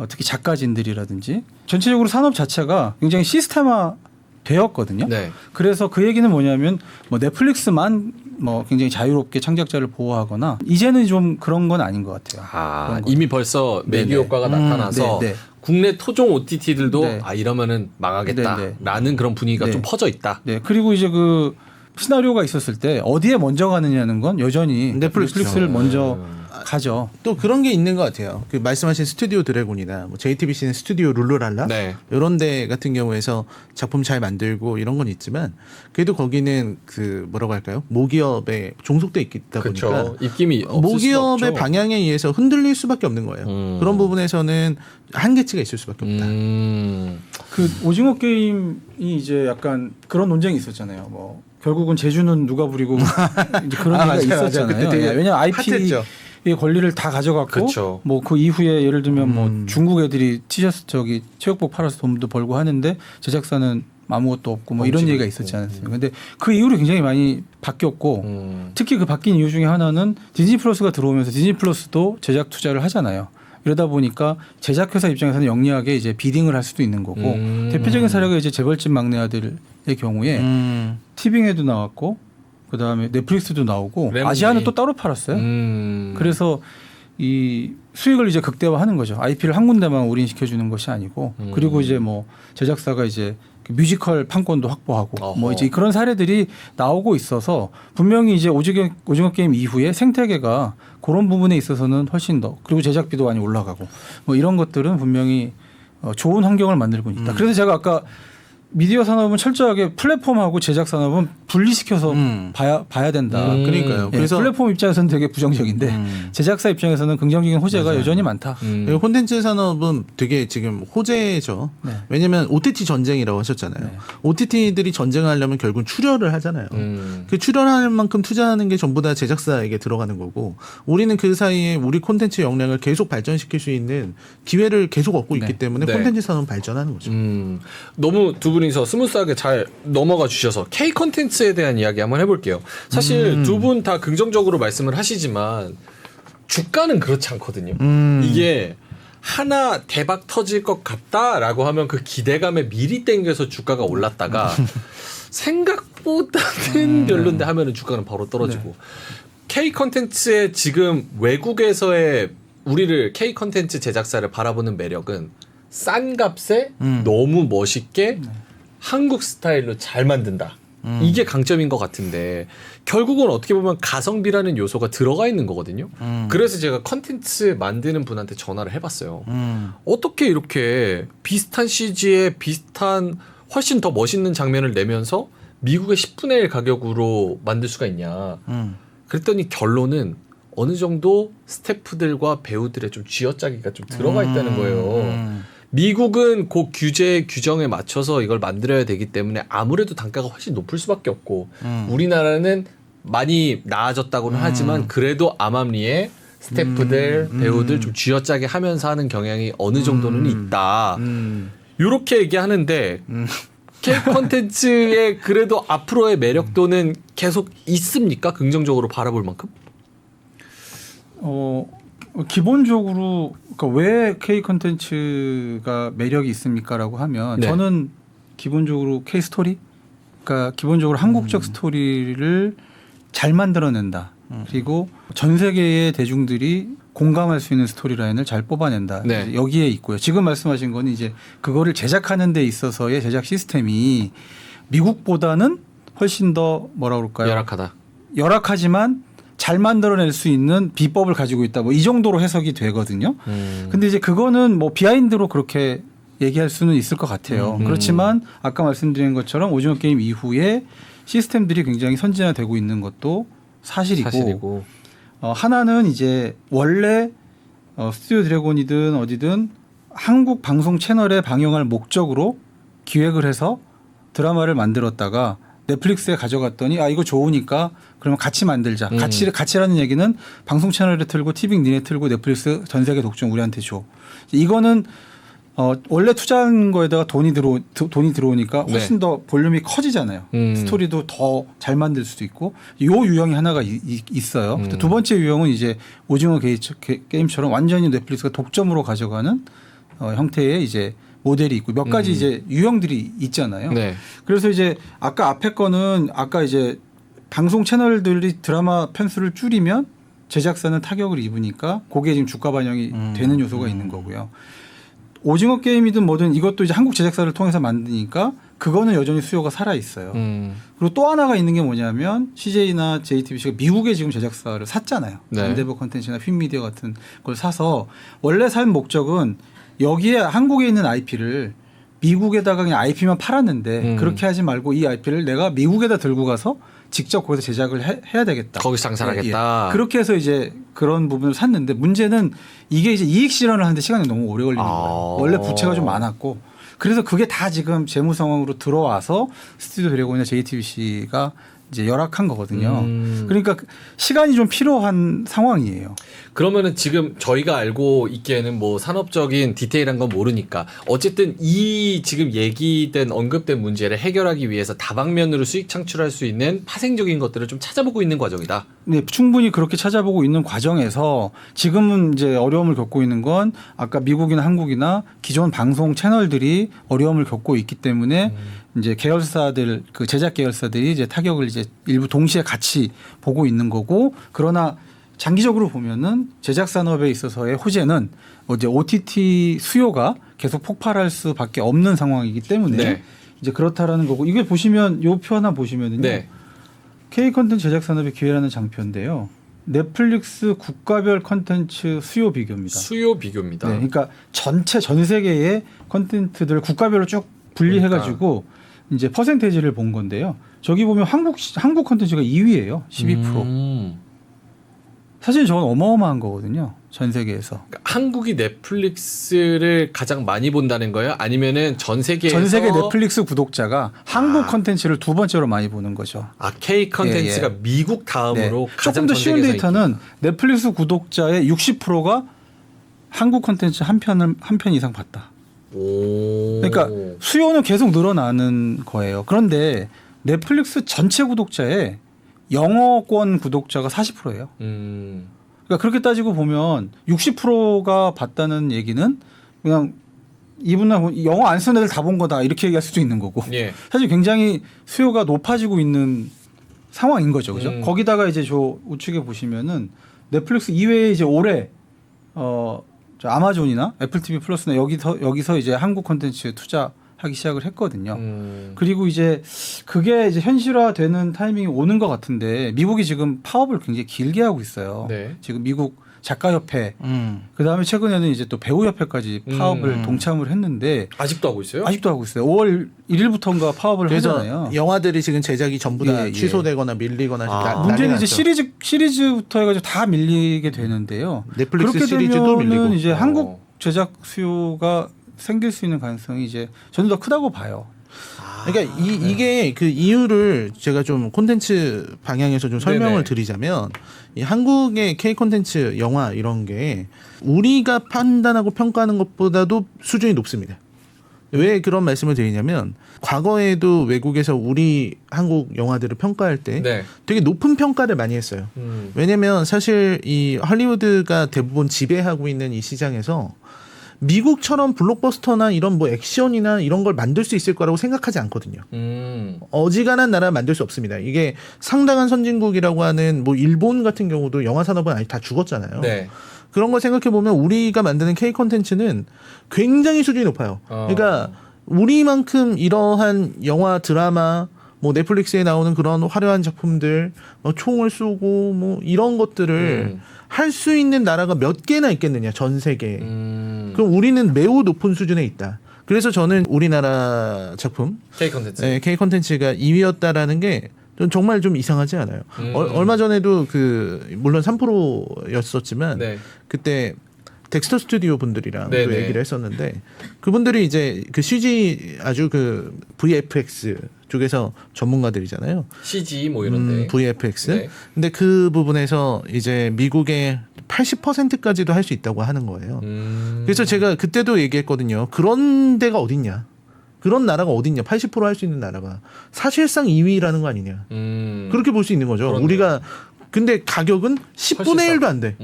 특히 작가진들이라든지 전체적으로 산업 자체가 굉장히 시스템화 되었거든요. 네. 그래서 그 얘기는 뭐냐면 뭐 넷플릭스만 뭐 굉장히 자유롭게 창작자를 보호하거나 이제는 좀 그런 건 아닌 것 같아요. 그런 건. 이미 벌써 매개 네네. 효과가 나타나서 네네. 국내 토종 OTT들도 네. 이러면은 망하겠다라는 네네. 그런 분위기가 네. 좀 퍼져 있다. 네. 그리고 이제 그 시나리오가 있었을 때 어디에 먼저 가느냐는 건 여전히 넷플릭스를 먼저 가죠. 또 그런 게 있는 것 같아요. 그 말씀하신 스튜디오 드래곤이나 뭐 JTBC는 스튜디오 룰루랄라 네. 이런 데 같은 경우에서 작품 잘 만들고 이런 건 있지만 그래도 거기는 그 뭐라고 할까요? 모기업에 종속돼 있다 보니까 그렇죠. 입김이 없을 수가 모기업의 없죠. 방향에 의해서 흔들릴 수밖에 없는 거예요. 그런 부분에서는 한계치가 있을 수밖에 없다. 그 오징어 게임이 이제 약간 그런 논쟁이 있었잖아요. 뭐 결국은 제주는 누가 부리고 이제 그런 얘기가 맞아요. 있었잖아요. 그때 되게 왜냐면 핫했죠. IP의 권리를 다 가져갔고 그쵸. 뭐 그 이후에 예를 들면 뭐 중국 애들이 티셔츠 저기 체육복 팔아서 돈도 벌고 하는데 제작사는 아무것도 없고 뭐 이런 얘기가 있었지 않았습니까? 근데 그 이후로 굉장히 많이 바뀌었고 특히 그 바뀐 이유 중에 하나는 디즈니 플러스가 들어오면서 디즈니 플러스도 제작 투자를 하잖아요. 이러다 보니까 제작회사 입장에서는 영리하게 이제 비딩을 할 수도 있는 거고 대표적인 사례가 이제 재벌집 막내 아들의 경우에 티빙에도 나왔고 그 다음에 넷플릭스도 나오고 레몬데이. 아시아는 또 따로 팔았어요. 그래서 이 수익을 이제 극대화하는 거죠. IP를 한 군데만 올인시켜주는 것이 아니고 그리고 이제 뭐 제작사가 이제 그 뮤지컬 판권도 확보하고 어허. 뭐 이제 그런 사례들이 나오고 있어서 분명히 이제 오징어 게임 이후에 생태계가 그런 부분에 있어서는 훨씬 더 그리고 제작비도 많이 올라가고 뭐 이런 것들은 분명히 좋은 환경을 만들고 있다. 그래서 제가 아까 미디어 산업은 철저하게 플랫폼하고 제작 산업은 분리시켜서 봐야 된다. 그러니까요. 예, 그래서 플랫폼 입장에서는 되게 부정적인데 제작사 입장에서는 긍정적인 호재가 맞아요. 여전히 많다. 그리고 콘텐츠 산업은 되게 지금 호재죠. 네. 왜냐하면 OTT 전쟁이라고 하셨잖아요. 네. OTT들이 전쟁하려면 결국 출혈을 하잖아요. 그 출혈할 만큼 투자하는 게 전부 다 제작사에게 들어가는 거고 우리는 그 사이에 우리 콘텐츠 역량을 계속 발전시킬 수 있는 기회를 계속 얻고 있기 때문에 네. 콘텐츠 산업은 발전하는 거죠. 너무 두 분이서 스무스하게 잘 넘어가 주셔서 K 컨텐츠에 대한 이야기 한번 해볼게요. 사실 두 분 다 긍정적으로 말씀을 하시지만 주가는 그렇지 않거든요. 이게 하나 대박 터질 것 같다라고 하면 그 기대감에 미리 땡겨서 주가가 올랐다가 생각보다는 별론데 하면은 주가는 바로 떨어지고 K 컨텐츠의 지금 외국에서의 우리를 K 컨텐츠 제작사를 바라보는 매력은 싼 값에 너무 멋있게 한국 스타일로 잘 만든다. 이게 강점인 것 같은데 결국은 어떻게 보면 가성비라는 요소가 들어가 있는 거거든요. 그래서 제가 컨텐츠 만드는 분한테 전화를 해봤어요. 어떻게 이렇게 비슷한 CG에 비슷한 훨씬 더 멋있는 장면을 내면서 미국의 10분의 1 가격으로 만들 수가 있냐. 그랬더니 결론은 어느 정도 스태프들과 배우들의 좀 쥐어짜기가 좀 들어가 있다는 거예요. 미국은 그 규정에 맞춰서 이걸 만들어야 되기 때문에 아무래도 단가가 훨씬 높을 수밖에 없고 우리나라는 많이 나아졌다고는 하지만 그래도 암암리에 스태프들, 배우들 좀 쥐어짜게 하면서 하는 경향이 어느 정도는 있다. 이렇게 얘기하는데 K 콘텐츠의 그래도 앞으로의 매력도는 계속 있습니까? 긍정적으로 바라볼 만큼? 기본적으로 그러니까 왜 K 컨텐츠가 매력이 있습니까라고 하면 네. 저는 기본적으로 K 스토리, 그러니까 기본적으로 한국적 스토리를 잘 만들어낸다. 그리고 전 세계의 대중들이 공감할 수 있는 스토리라인을 잘 뽑아낸다. 네. 여기에 있고요. 지금 말씀하신 거는 이제 그거를 제작하는 데 있어서의 제작 시스템이 미국보다는 훨씬 더 뭐라 그럴까요? 열악하지만 잘 만들어낼 수 있는 비법을 가지고 있다. 뭐 이 정도로 해석이 되거든요. 근데 이제 그거는 뭐 비하인드로 그렇게 얘기할 수는 있을 것 같아요. 그렇지만 아까 말씀드린 것처럼 오징어 게임 이후에 시스템들이 굉장히 선진화되고 있는 것도 사실이고. 하나는 이제 원래 스튜디오 드래곤이든 어디든 한국 방송 채널에 방영할 목적으로 기획을 해서 드라마를 만들었다가 넷플릭스에 가져갔더니 이거 좋으니까 그러면 같이 만들자. 같이라는 얘기는 방송 채널에 틀고 티빙 니네 틀고 넷플릭스 전 세계 독점 우리한테 줘. 이거는 원래 투자한 거에다가 돈이 들어오니까 훨씬 더 볼륨이 커지잖아요. 스토리도 더 잘 만들 수도 있고 요 유형이 하나가 있어요. 두 번째 유형은 이제 오징어 게임처럼 완전히 넷플릭스가 독점으로 가져가는 형태의 이제 모델이 있고 몇 가지 이제 유형들이 있잖아요. 네. 그래서 이제 아까 앞에 거는 아까 이제 방송 채널들이 드라마 편수를 줄이면 제작사는 타격을 입으니까 그게 지금 주가 반영이 되는 요소가 있는 거고요. 오징어 게임이든 뭐든 이것도 이제 한국 제작사를 통해서 만드니까 그거는 여전히 수요가 살아 있어요. 그리고 또 하나가 있는 게 뭐냐면 CJ나 JTBC가 미국에 지금 제작사를 샀잖아요. 네. 엔데버 컨텐츠나 핀미디어 같은 걸 사서 원래 산 목적은 여기에 한국에 있는 IP를 미국에다가 그냥 IP만 팔았는데 그렇게 하지 말고 이 IP를 내가 미국에다 들고 가서 직접 거기서 제작을 해야 되겠다. 거기서 장사하겠다. 예. 그렇게 해서 이제 그런 부분을 샀는데 문제는 이게 이제 이익 실현을 하는데 시간이 너무 오래 걸리는 거예요. 원래 부채가 좀 많았고 그래서 그게 다 지금 재무 상황으로 들어와서 스튜디오 드래곤이나 JTBC가 이제 열악한 거거든요. 그러니까 시간이 좀 필요한 상황이에요. 그러면은 지금 저희가 알고 있기에는 뭐 산업적인 디테일한 건 모르니까 어쨌든 이 지금 얘기된 언급된 문제를 해결하기 위해서 다방면으로 수익 창출할 수 있는 파생적인 것들을 좀 찾아보고 있는 과정이다. 네, 충분히 그렇게 찾아보고 있는 과정에서 지금은 이제 어려움을 겪고 있는 건 아까 미국이나 한국이나 기존 방송 채널들이 어려움을 겪고 있기 때문에 이제 계열사들 그 제작 계열사들이 이제 타격을 이제 일부 동시에 같이 보고 있는 거고 그러나 장기적으로 보면은 제작 산업에 있어서의 호재는 이제 OTT 수요가 계속 폭발할 수밖에 없는 상황이기 때문에 네. 이제 그렇다라는 거고 이게 보시면 요 표 하나 보시면은요. 네. K 컨텐츠 제작 산업의 기회라는 장표인데요. 넷플릭스 국가별 컨텐츠 수요 비교입니다. 수요 비교입니다. 네, 그러니까 전체 전 세계의 컨텐츠들 국가별로 쭉 분리해가지고 이제 퍼센테이지를 본 건데요. 저기 보면 한국 컨텐츠가 2위예요. 12%. 사실 저건 어마어마한 거거든요. 전 세계에서. 그러니까 한국이 넷플릭스를 가장 많이 본다는 거예요? 아니면은 전 세계에서 전 세계 넷플릭스 구독자가 한국 컨텐츠를 두 번째로 많이 보는 거죠. K 컨텐츠가 미국 다음으로 네. 가장 조금 더 전 쉬운 세계에서 데이터는 넷플릭스 구독자의 60%가 한국 컨텐츠 한 편 이상 봤다. 오. 그러니까 수요는 계속 늘어나는 거예요. 그런데 넷플릭스 전체 구독자의 영어권 구독자가 40%예요. 그러니까 그렇게 따지고 보면 60%가 봤다는 얘기는 그냥 이분은 영어 안 쓰는 애들 다 본 거다 이렇게 얘기할 수도 있는 거고 예. 사실 굉장히 수요가 높아지고 있는 상황인 거죠, 그죠? 거기다가 이제 저 우측에 보시면은 넷플릭스 이외에 이제 올해 저 아마존이나 애플 TV 플러스나 여기서 이제 한국 콘텐츠 투자하기 시작을 했거든요. 그리고 이제 그게 이제 현실화되는 타이밍이 오는 것 같은데 미국이 지금 파업을 굉장히 길게 하고 있어요. 네. 지금 미국 작가협회, 그 다음에 최근에는 이제 또 배우협회까지 파업을 동참을 했는데 아직도 하고 있어요? 아직도 하고 있어요. 5월 1일부터인가 파업을 그래서 하잖아요. 영화들이 지금 제작이 전부 다 예. 취소되거나 밀리거나 지금 난리 문제는 이제 났죠. 시리즈부터 해가지고 다 밀리게 되는데요. 넷플릭스 그렇게 시리즈도 되면은 밀리고. 이제 한국 제작 수요가 생길 수 있는 가능성이 이제 저는 더 크다고 봐요. 그러니까 이게 그 이유를 제가 좀 콘텐츠 방향에서 좀 설명을 네네. 드리자면 이 한국의 K 콘텐츠 영화 이런 게 우리가 판단하고 평가하는 것보다도 수준이 높습니다. 왜 그런 말씀을 드리냐면 과거에도 외국에서 우리 한국 영화들을 평가할 때 네. 되게 높은 평가를 많이 했어요. 왜냐면 사실 이 할리우드가 대부분 지배하고 있는 이 시장에서 미국처럼 블록버스터나 이런 뭐 액션이나 이런 걸 만들 수 있을 거라고 생각하지 않거든요. 어지간한 나라 만들 수 없습니다. 이게 상당한 선진국이라고 하는 뭐 일본 같은 경우도 영화 산업은 아직 다 죽었잖아요. 네. 그런 걸 생각해 보면 우리가 만드는 K 콘텐츠는 굉장히 수준이 높아요. 그러니까 우리만큼 이러한 영화, 드라마, 뭐 넷플릭스에 나오는 그런 화려한 작품들, 뭐 총을 쏘고 뭐 이런 것들을 할 수 있는 나라가 몇 개나 있겠느냐 전 세계에. 그럼 우리는 매우 높은 수준에 있다. 그래서 저는 우리나라 작품 K 컨텐츠. 네, K 콘텐츠가 2위였다라는 게 정말 좀 이상하지 않아요. 얼마 전에도 그 물론 3%였었지만 네. 그때 덱스터 스튜디오 분들이랑 네네. 또 얘기를 했었는데 그분들이 이제 그 CG 아주 그 VFX 쪽에서 전문가들이잖아요. CG 뭐 이런데. VFX. 네. 근데 그 부분에서 이제 미국의 80%까지도 할 수 있다고 하는 거예요. 그래서 제가 그때도 얘기했거든요. 그런 데가 어딨냐. 그런 나라가 어딨냐. 80%할 수 있는 나라가. 사실상 2위라는 거 아니냐. 그렇게 볼 수 있는 거죠. 그렇네요. 우리가 근데 가격은 10분의 1도 안 돼.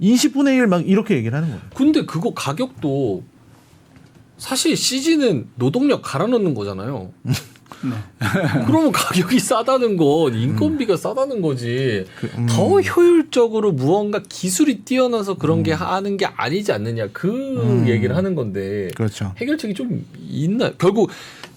20분의 1 막 이렇게 얘기를 하는 거예요. 근데 그거 가격도 사실 CG는 노동력 갈아 넣는 거잖아요. 그러면 가격이 싸다는 건 인건비가 싸다는 거지. 더 효율적으로 무언가 기술이 뛰어나서 그런 게 하는 게 아니지 않느냐. 그 얘기를 하는 건데 그렇죠. 해결책이 좀 있나? 결국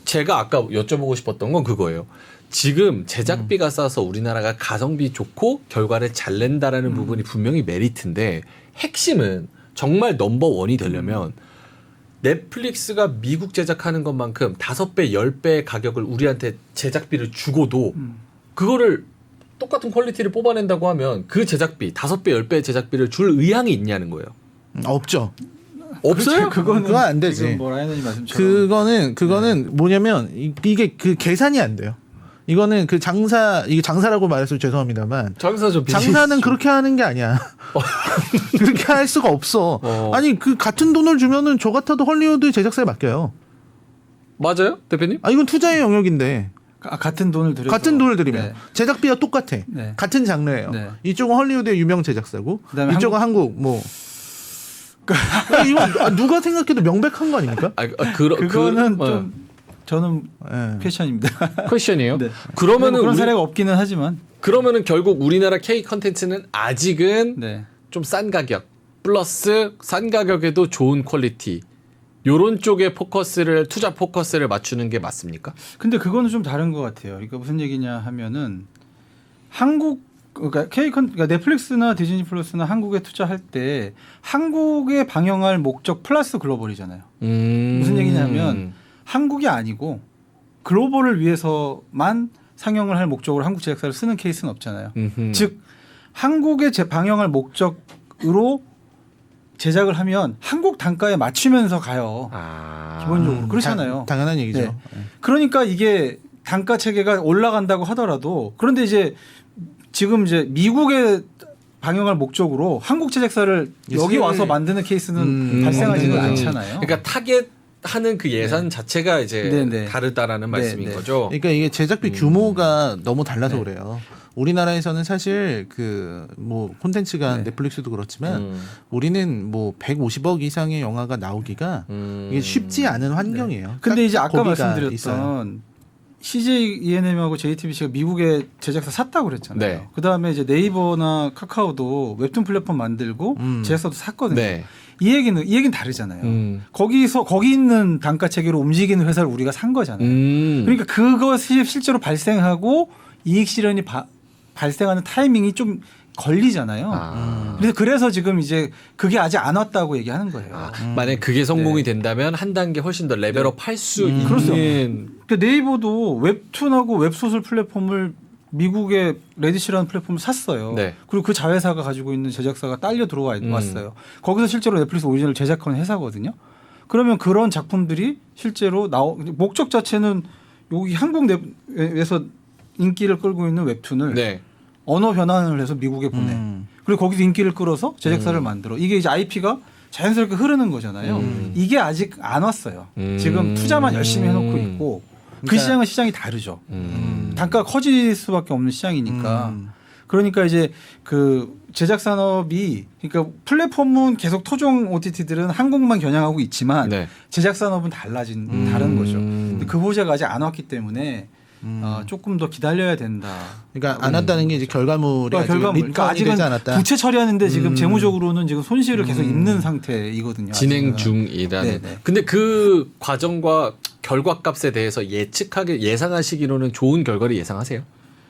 제가 아까 여쭤보고 싶었던 건 그거예요. 지금 제작비가 싸서 우리나라가 가성비 좋고 결과를 잘 낸다라는 부분이 분명히 메리트인데 핵심은 정말 넘버원이 되려면 넷플릭스가 미국 제작하는 것만큼 5배, 10배의 가격을 우리한테 제작비를 주고도 그거를 똑같은 퀄리티를 뽑아낸다고 하면 그 제작비, 5배, 10배의 제작비를 줄 의향이 있냐는 거예요. 없죠. 없어요? 그거는 안 되지. 지금 뭐 라이너님 말씀처럼 그거는 뭐냐면 이게 그 계산이 안 돼요. 이거는 그 이게 장사라고 말해서 죄송합니다만 장사죠. 장사는 그렇게 하는 게 아니야. 그렇게 할 수가 없어. 아니 그 같은 돈을 주면은 저 같아도 헐리우드 제작사에 맡겨요. 맞아요, 대표님? 아 이건 투자의 영역인데 같은 돈을 들여서 같은 돈을 들이면 네. 제작비가 똑같아. 네. 같은 장르예요. 네. 이쪽은 헐리우드의 유명 제작사고 그다음에 이쪽은 한국 뭐. 이거 누가 생각해도 명백한 거 아닙니까? 그거는 좀 저는 예. 퀘션입니다. 퀘션이에요. 네. 그러면은 그런 사례가 없기는 하지만 그러면은 결국 우리나라 K 컨텐츠는 아직은 네. 좀 싼 가격 플러스 싼 가격에도 좋은 퀄리티 요런 쪽에 투자 포커스를 맞추는 게 맞습니까? 근데 그거는 좀 다른 것 같아요. 그러니까 무슨 얘기냐 하면은 그러니까 넷플릭스나 디즈니 플러스나 한국에 투자할 때 한국에 방영할 목적 플러스 글로벌이잖아요. 무슨 얘기냐면 한국이 아니고 글로벌을 위해서만 상영을 할 목적으로 한국 제작사를 쓰는 케이스는 없잖아요. 즉 한국에 방영할 목적으로 제작을 하면 한국 단가에 맞추면서 가요. 기본적으로 그렇잖아요. 당연한 얘기죠. 네. 그러니까 이게 단가 체계가 올라간다고 하더라도 그런데 이제 지금 이제 미국에 방영할 목적으로 한국 제작사를 여기 와서 만드는 케이스는 발생하지는 않잖아요. 그러니까 타겟하는 그 예산 자체가 이제 네네. 다르다라는 말씀인 네네. 거죠. 그러니까 이게 제작비 규모가 너무 달라서 네. 그래요. 우리나라에서는 사실 그 뭐 콘텐츠가 네. 넷플릭스도 그렇지만 우리는 뭐 150억 이상의 영화가 나오기가 이게 쉽지 않은 환경이에요. 근데 이제 딱 아까 고비가 말씀드렸던 있어요. CJ ENM하고 JTBC가 미국에 제작사 샀다고 그랬잖아요. 네. 그다음에 이제 네이버나 카카오도 웹툰 플랫폼 만들고 제작사도 샀거든요. 네. 이 얘기는 다르잖아요. 거기 있는 단가 체계로 움직이는 회사를 우리가 산 거잖아요. 그러니까 그것이 실제로 발생하고 이익 실현이 발생하는 타이밍이 좀 걸리잖아요. 그래서 지금 이제 그게 아직 안 왔다고 얘기하는 거예요. 만약 그게 성공이 된다면 한 단계 훨씬 더 레벨업 할 수 있는 그렇죠. 그러니까 네이버도 웹툰하고 웹소설 플랫폼을 미국의 레딧이라는 플랫폼을 샀어요. 네. 그리고 그 자회사가 가지고 있는 제작사가 딸려 왔어요. 거기서 실제로 넷플릭스 오리지널 제작하는 회사거든요. 그러면 그런 작품들이 실제로 목적 자체는 여기 한국에서 인기를 끌고 있는 웹툰을 네. 언어 변환을 해서 미국에 보내. 그리고 거기서 인기를 끌어서 제작사를 만들어. 이게 이제 IP가 자연스럽게 흐르는 거잖아요. 이게 아직 안 왔어요. 지금 투자만 열심히 해놓고 있고 그 시장은 시장이 다르죠. 단가가 커질 수밖에 없는 시장이니까. 그러니까 이제 그 제작 산업이 그러니까 플랫폼은 계속 토종 OTT들은 한국만 겨냥하고 있지만 네. 제작 산업은 다른 거죠. 근데 그 호재가 아직 안 왔기 때문에 조금 더 기다려야 된다. 그러니까 안 왔다는 게 이제 결과물이 그러니까 아직은 되지 않았다. 부채 처리하는데 지금 재무적으로는 지금 손실을 계속 입는 상태이거든요. 진행 아직은. 중이라는. 네네. 근데 그 과정과 결과값에 대해서 예상하시기로는 좋은 결과를 예상하세요?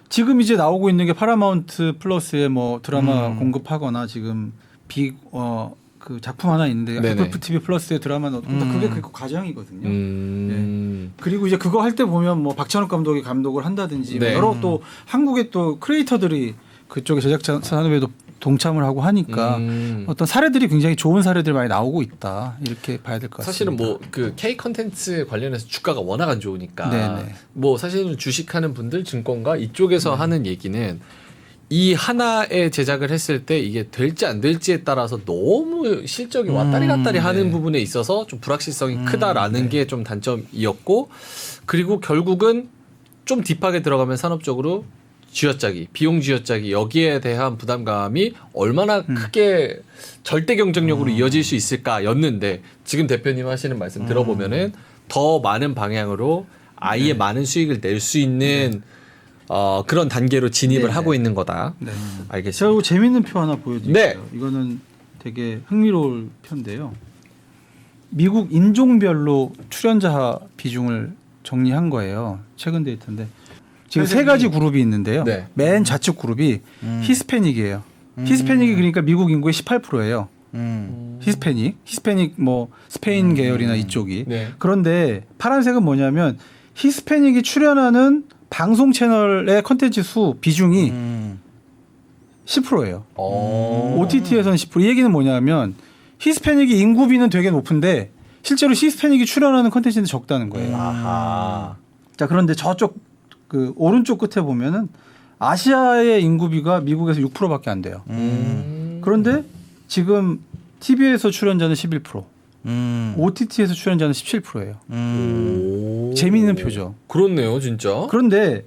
지금 이제 나오고 있는 게 파라마운트 플러스에 뭐 드라마 공급하거나 지금 그 작품 하나 있는데 네네. 애플 TV 플러스의 드라마 그게 그 과정이거든요. 네. 그리고 이제 그거 할 때 보면 뭐 박찬욱 감독이 감독을 한다든지 네. 여러 또 한국의 또 크리에이터들이 그쪽에 제작 산업에도 동참을 하고 하니까 어떤 사례들이 굉장히 좋은 사례들이 많이 나오고 있다 이렇게 봐야 될 것 같습니다. 사실은 뭐 그 K 컨텐츠 관련해서 주가가 워낙 안 좋으니까 네네. 뭐 사실은 주식하는 분들 증권가 이쪽에서 하는 얘기는 이 하나의 제작을 했을 때 이게 될지 안 될지에 따라서 너무 실적이 왔다리 갔다리 하는 부분에 있어서 좀 불확실성이 크다라는 게 좀 단점이었고 그리고 결국은 좀 딥하게 들어가면 산업적으로 쥐어짜기, 비용 쥐어짜기 여기에 대한 부담감이 얼마나 크게 절대 경쟁력으로 이어질 수 있을까였는데 지금 대표님 하시는 말씀 들어보면은 더 많은 방향으로 아예 많은 수익을 낼 수 있는 그런 단계로 진입을 네. 하고 있는 거다. 네. 알겠습니다. 제가 이거 재밌는 표 하나 보여드릴게요. 네. 이거는 되게 흥미로울 표인데요. 미국 인종별로 출연자 비중을 정리한 거예요. 최근 데이터인데 지금 세 가지 그룹이 있는데요. 네. 맨 좌측 그룹이 히스패닉이에요. 히스패닉이 그러니까 미국 인구의 18%예요. 히스패닉 뭐 스페인 계열이나 이쪽이. 네. 그런데 파란색은 뭐냐면 히스패닉이 출연하는 방송 채널의 컨텐츠 수 비중이 10%예요. OTT에서는 10%. 이 얘기는 뭐냐면 히스패닉이 인구비는 되게 높은데 실제로 히스패닉이 출연하는 컨텐츠는 적다는 거예요. 아하. 자, 그런데 저쪽 그 오른쪽 끝에 보면은 아시아의 인구비가 미국에서 6%밖에 안 돼요. 그런데 지금 TV에서 출연자는 11%, OTT에서 출연자는 17%예요. 재미있는 표죠. 그렇네요, 진짜. 그런데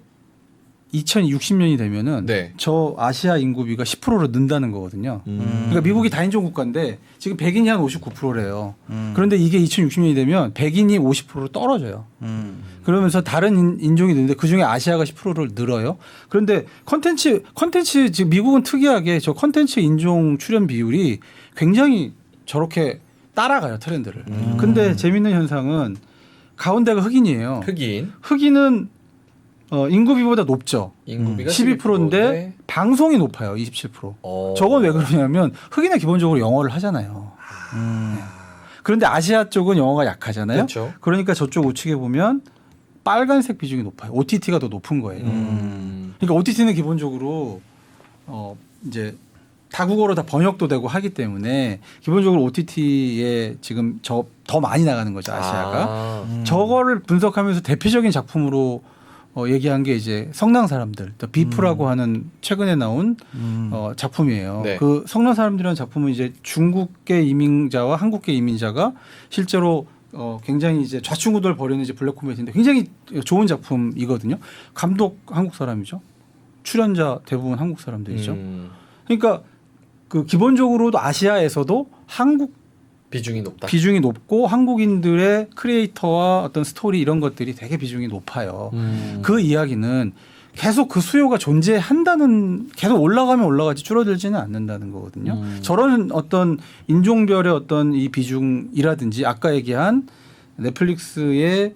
2060년이 되면은 네. 저 아시아 인구비가 10%로 는다는 거거든요. 그러니까 미국이 다인종 국가인데 지금 백인이 한 59%래요. 그런데 이게 2060년이 되면 백인이 50%로 떨어져요. 그러면서 다른 인종이 느는데 그중에 아시아가 10%를 늘어요. 그런데 컨텐츠 지금 미국은 특이하게 저 컨텐츠 인종 출연 비율이 굉장히 저렇게 따라가요, 트렌드를. 근데 재밌는 현상은 가운데가 흑인이에요. 흑인은 인구비보다 높죠. 인구비가 12%인데 방송이 높아요. 27%. 저건 왜 그러냐면 흑인은 기본적으로 영어를 하잖아요. 네. 그런데 아시아 쪽은 영어가 약하잖아요. 그렇죠. 그러니까 저쪽 우측에 보면 빨간색 비중이 높아요. OTT가 더 높은 거예요. 그러니까 OTT는 기본적으로 이제 다국어로 다 번역도 되고 하기 때문에 기본적으로 OTT에 지금 더 많이 나가는 거죠, 아시아가. 저거를 분석하면서 대표적인 작품으로 얘기한 게 이제 성난 사람들, 더 비프라고 하는 최근에 나온 작품이에요. 네. 그 성난 사람들이라는 작품은 이제 중국계 이민자와 한국계 이민자가 실제로 굉장히 이제 좌충우돌 벌이는 이제 블랙 코미디인데 굉장히 좋은 작품이거든요. 감독 한국 사람이죠. 출연자 대부분 한국 사람들이죠. 그러니까 그 기본적으로도 아시아에서도 한국 비중이 높다. 비중이 높고 한국인들의 크리에이터와 어떤 스토리 이런 것들이 되게 비중이 높아요. 그 이야기는 계속 그 수요가 존재한다는 계속 올라가면 올라가지 줄어들지는 않는다는 거거든요. 저런 어떤 인종별의 어떤 이 비중이라든지 아까 얘기한 넷플릭스의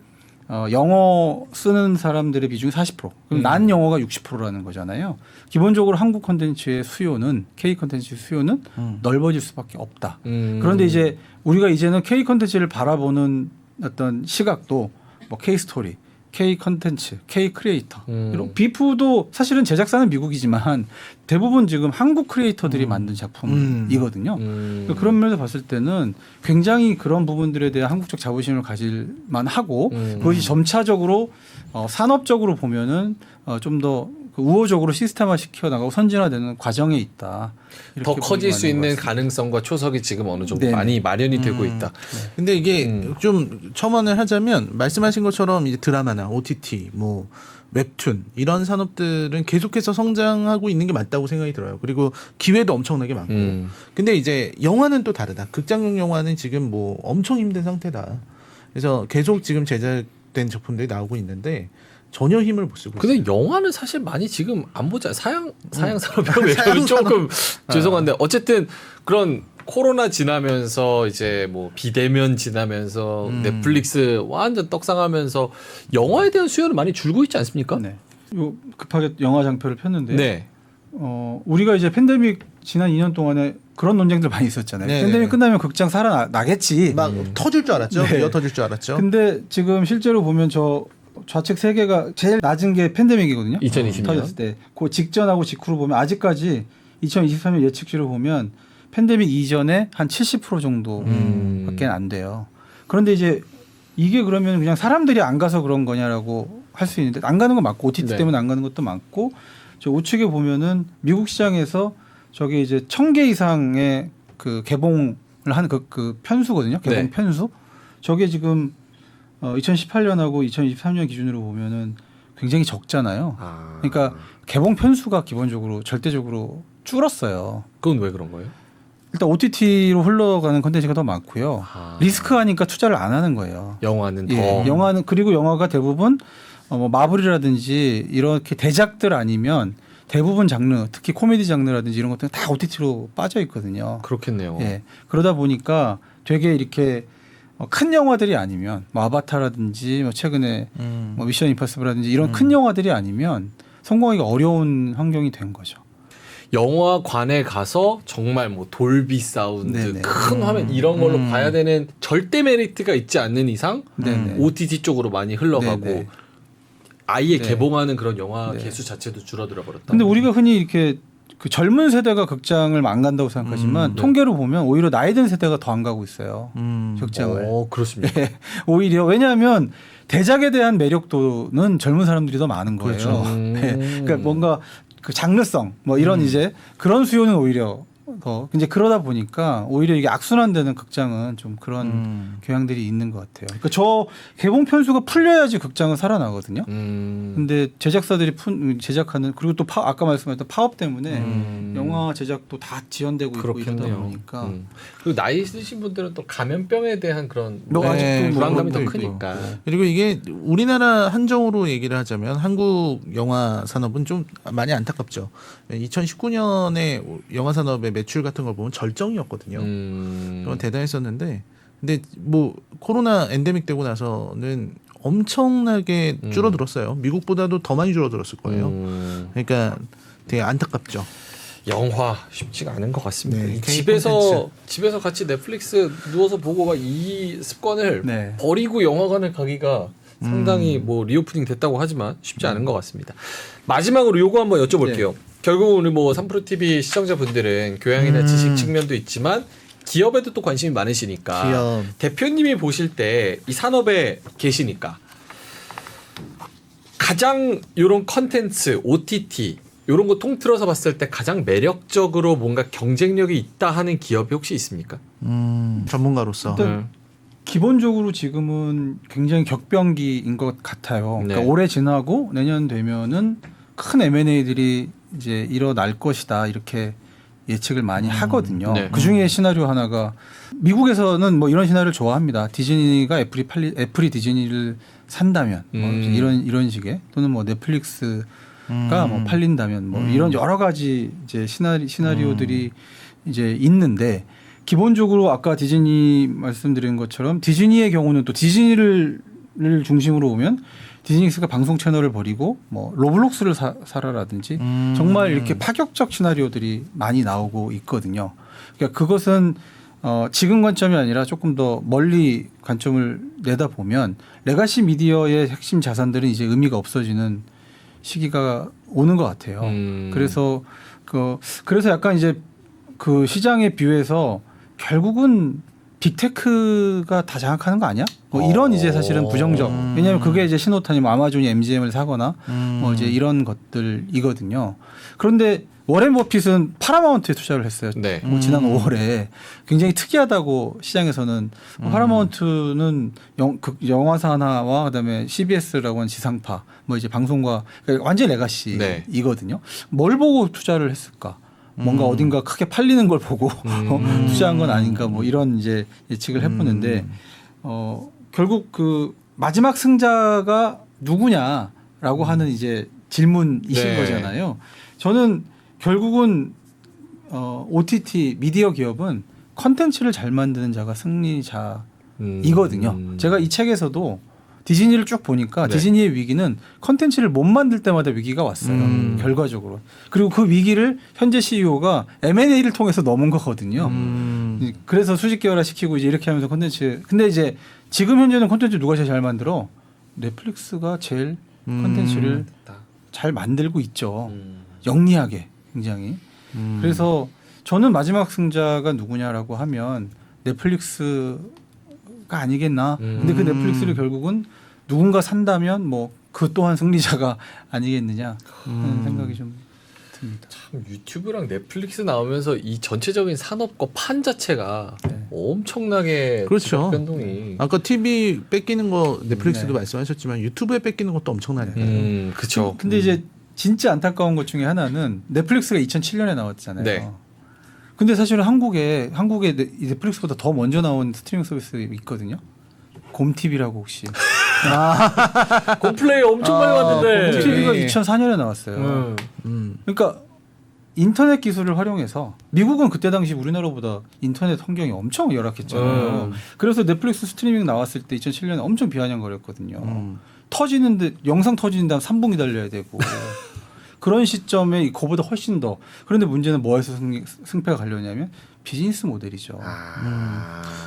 영어 쓰는 사람들의 비중이 40%. 그럼 난 영어가 60%라는 거잖아요. 기본적으로 한국 콘텐츠의 수요는 K 콘텐츠 수요는 넓어질 수밖에 없다. 그런데 이제 우리가 이제는 K 콘텐츠를 바라보는 어떤 시각도 뭐 K 스토리, K 콘텐츠, K 크리에이터. 이런 비프도 사실은 제작사는 미국이지만 대부분 지금 한국 크리에이터들이 만든 작품이거든요. 그러니까 그런 면에서 봤을 때는 굉장히 그런 부분들에 대한 한국적 자부심을 가질 만하고 그것이 점차적으로 산업적으로 보면은 좀 더 우호적으로 시스템화 시켜 나가고 선진화되는 과정에 있다. 더 커질 수 있는 것 같습니다. 가능성과 초석이 지금 어느 정도 네네. 많이 마련이 되고 있다. 근데 이게 좀 첨언을 하자면 말씀하신 것처럼 이제 드라마나 OTT 뭐 웹툰 이런 산업들은 계속해서 성장하고 있는 게 맞다고 생각이 들어요. 그리고 기회도 엄청나게 많고. 근데 이제 영화는 또 다르다. 극장용 영화는 지금 뭐 엄청 힘든 상태다. 그래서 계속 지금 제작된 작품들이 나오고 있는데 전혀 힘을 못 쓰고 있어요. 근데 영화는 사실 많이 지금 안 보자. 사양 산업이라고 얘기하면 조금 죄송한데 어쨌든 그런 코로나 지나면서 이제 뭐 비대면 지나면서 넷플릭스 완전 떡상하면서 영화에 대한 수요는 많이 줄고 있지 않습니까? 네. 요 급하게 영화 장표를 폈는데 네. 우리가 이제 팬데믹 지난 2년 동안에 그런 논쟁들 많이 있었잖아요. 네, 팬데믹 네. 끝나면 극장 살아나겠지. 막 터질 줄 알았죠. 네. 미어 터질 줄 알았죠. 근데 지금 실제로 보면 저 좌측 세 개가 제일 낮은 게 팬데믹이거든요. 2020년. 터졌을 때. 그 직전하고 직후로 보면 아직까지 2023년 예측치로 보면 팬데믹 이전에 한 70% 정도밖에 안 돼요. 그런데 이제 이게 그러면 그냥 사람들이 안 가서 그런 거냐라고 할 수 있는데 안 가는 건 맞고 OTT 네. 때문에 안 가는 것도 많고 저 우측에 보면은 미국 시장에서 저게 이제 1,000개 이상의 그 개봉을 하는 그 편수거든요. 개봉 네. 편수. 저게 지금 2018년하고 2023년 기준으로 보면은 굉장히 적잖아요. 그러니까 개봉 편수가 기본적으로 절대적으로 줄었어요. 그건 왜 그런 거예요? 일단 OTT로 흘러가는 콘텐츠가 더 많고요. 아. 리스크하니까 투자를 안 하는 거예요. 영화는 더. 예, 영화는 그리고 영화가 대부분 뭐 마블이라든지 이렇게 대작들 아니면 대부분 장르, 특히 코미디 장르라든지 이런 것들은 다 OTT로 빠져 있거든요. 그렇겠네요. 예, 그러다 보니까 되게 이렇게 큰 영화들이 아니면 뭐 아바타라든지 뭐 최근에 뭐 미션 임파서블이라든지 이런 큰 영화들이 아니면 성공하기가 어려운 환경이 된 거죠. 영화관에 가서 정말 뭐 돌비 사운드, 네네. 큰 화면 이런 걸로 봐야 되는 절대 메리트가 있지 않는 이상 네네. OTT 쪽으로 많이 흘러가고 네네. 아예 네. 개봉하는 그런 영화 네. 개수 자체도 줄어들어 버렸다. 근데 우리가 흔히 이렇게 그 젊은 세대가 극장을 안 간다고 생각하지만 네. 통계로 보면 오히려 나이 든 세대가 더 안 가고 있어요. 극장을. 그렇습니다. 예, 오히려 왜냐하면 대작에 대한 매력도는 젊은 사람들이 더 많은 거예요. 그렇죠. 예, 그러니까 뭔가 그 장르성 뭐 이런 이제 그런 수요는 오히려 더 이제 그러다 보니까 오히려 이게 악순환되는 극장은 좀 그런 경향들이 있는 것 같아요. 그러니까 저 개봉 편수가 풀려야지 극장은 살아나거든요. 근데 제작사들이 제작하는 그리고 또 아까 말씀하셨던 파업 때문에 영화 제작도 다 지연되고 있고 이러다 그렇겠네요. 보니까 그리고 나이 있으신 분들은 또 감염병에 대한 그런 뭐 아직도 불안감이 뭐 더 그것도 있고. 크니까. 그리고 이게 우리나라 한정으로 얘기를 하자면 한국 영화 산업은 좀 많이 안타깝죠. 2019년에 영화 산업의 매출 같은 걸 보면 절정이었거든요. 그건 대단했었는데, 근데 뭐 코로나 엔데믹 되고 나서는 엄청나게 줄어들었어요. 미국보다도 더 많이 줄어들었을 거예요. 그러니까 되게 안타깝죠. 영화 쉽지가 않은 것 같습니다. 네, 이 K 집에서 같이 넷플릭스 누워서 보고가 이 습관을 네. 버리고 영화관을 가기가 상당히 뭐 리오프닝 됐다고 하지만 쉽지 않은 것 같습니다. 마지막으로 요거 한번 여쭤볼게요. 결국 우리 뭐 3프로TV 시청자분들은 교양이나 지식 측면도 있지만 기업에도 또 관심이 많으시니까 기업. 대표님이 보실 때 이 산업에 계시니까 가장 요런 컨텐츠, OTT 요런 거 통틀어서 봤을 때 가장 매력적으로 뭔가 경쟁력이 있다 하는 기업이 혹시 있습니까? 전문가로서. 일단 기본적으로 지금은 굉장히 격변기인 것 같아요. 네. 그러니까 올해 지나고 내년 되면은 큰 M&A들이 이제 일어날 것이다 이렇게 예측을 많이 하거든요. 네. 그 중에 시나리오 하나가 미국에서는 뭐 이런 시나리오를 좋아합니다. 디즈니가 애플이 디즈니를 산다면 뭐 이런 식의 또는 뭐 넷플릭스가 뭐 팔린다면 뭐 이런 여러 가지 이제 시나리오들이 이제 있는데 기본적으로 아까 디즈니 말씀드린 것처럼 디즈니의 경우는 또 디즈니를 중심으로 보면 디즈니스가 방송 채널을 버리고 뭐 로블록스를 사라라든지 정말 이렇게 파격적 시나리오들이 많이 나오고 있거든요. 그러니까 그것은 지금 관점이 아니라 조금 더 멀리 관점을 내다보면 레가시 미디어의 핵심 자산들은 이제 의미가 없어지는 시기가 오는 것 같아요. 그래서 약간 이제 그 시장에 비유해서 결국은 빅테크가 다 장악하는 거 아니야? 뭐 이런 이제 사실은 부정적. 왜냐하면 그게 이제 신호탄이 뭐 아마존이 MGM을 사거나 뭐 이제 이런 것들이거든요. 그런데 워렌 버핏은 파라마운트에 투자를 했어요. 네. 뭐 지난 5월에 굉장히 특이하다고 시장에서는 파라마운트는 영화사 하나와 그다음에 CBS라고 하는 지상파 뭐 이제 방송과 그러니까 완전 레가시이거든요. 뭘 보고 투자를 했을까? 뭔가 어딘가 크게 팔리는 걸 보고 투자한 건 아닌가 뭐 이런 이제 예측을 해보는데 결국 그 마지막 승자가 누구냐라고 하는 이제 질문이신 네. 거잖아요. 저는 결국은 OTT 미디어 기업은 컨텐츠를 잘 만드는 자가 승리자이거든요. 제가 이 책에서도 디즈니를 쭉 보니까 네. 디즈니의 위기는 컨텐츠를 못 만들 때마다 위기가 왔어요. 결과적으로. 그리고 그 위기를 현재 CEO가 M&A를 통해서 넘은 거거든요. 그래서 수직 계열화 시키고 이제 이렇게 하면서 컨텐츠. 근데 이제 지금 현재는 컨텐츠 누가 제일 잘 만들어? 넷플릭스가 제일 컨텐츠를 잘 만들고 있죠. 영리하게 굉장히. 그래서 저는 마지막 승자가 누구냐라고 하면 넷플릭스가 아니겠나. 근데 그 넷플릭스를 결국은 누군가 산다면 뭐 그 또한 승리자가 아니겠느냐 하는 생각이 좀 듭니다. 참 유튜브랑 넷플릭스 나오면서 이 전체적인 산업과 판 자체가 엄청나게 그렇죠. 변동이. 아까 TV 뺏기는 거 넷플릭스도 네. 말씀하셨지만 유튜브에 뺏기는 것도 엄청나니까요. 그렇죠. 근데 이제 진짜 안타까운 것 중에 하나는 넷플릭스가 2007년에 나왔잖아요. 네. 근데 사실은 한국에 넷플릭스보다 더 먼저 나온 스트리밍 서비스 있거든요. 곰TV라고 혹시? 곰플레이 엄청 많이 왔는데. 곰TV가 2004년에 나왔어요. 그러니까 인터넷 기술을 활용해서 미국은 그때 당시 우리나라보다 인터넷 환경이 엄청 열악했잖아요. 그래서 넷플릭스 스트리밍 나왔을 때 2007년에 엄청 비아냥거렸거든요. 터지는데 영상 터지는 다음 3분 기다려야 되고 그런 시점에 그거보다 훨씬 더. 그런데 문제는 뭐에서 승패가 갈렸냐면 비즈니스 모델이죠.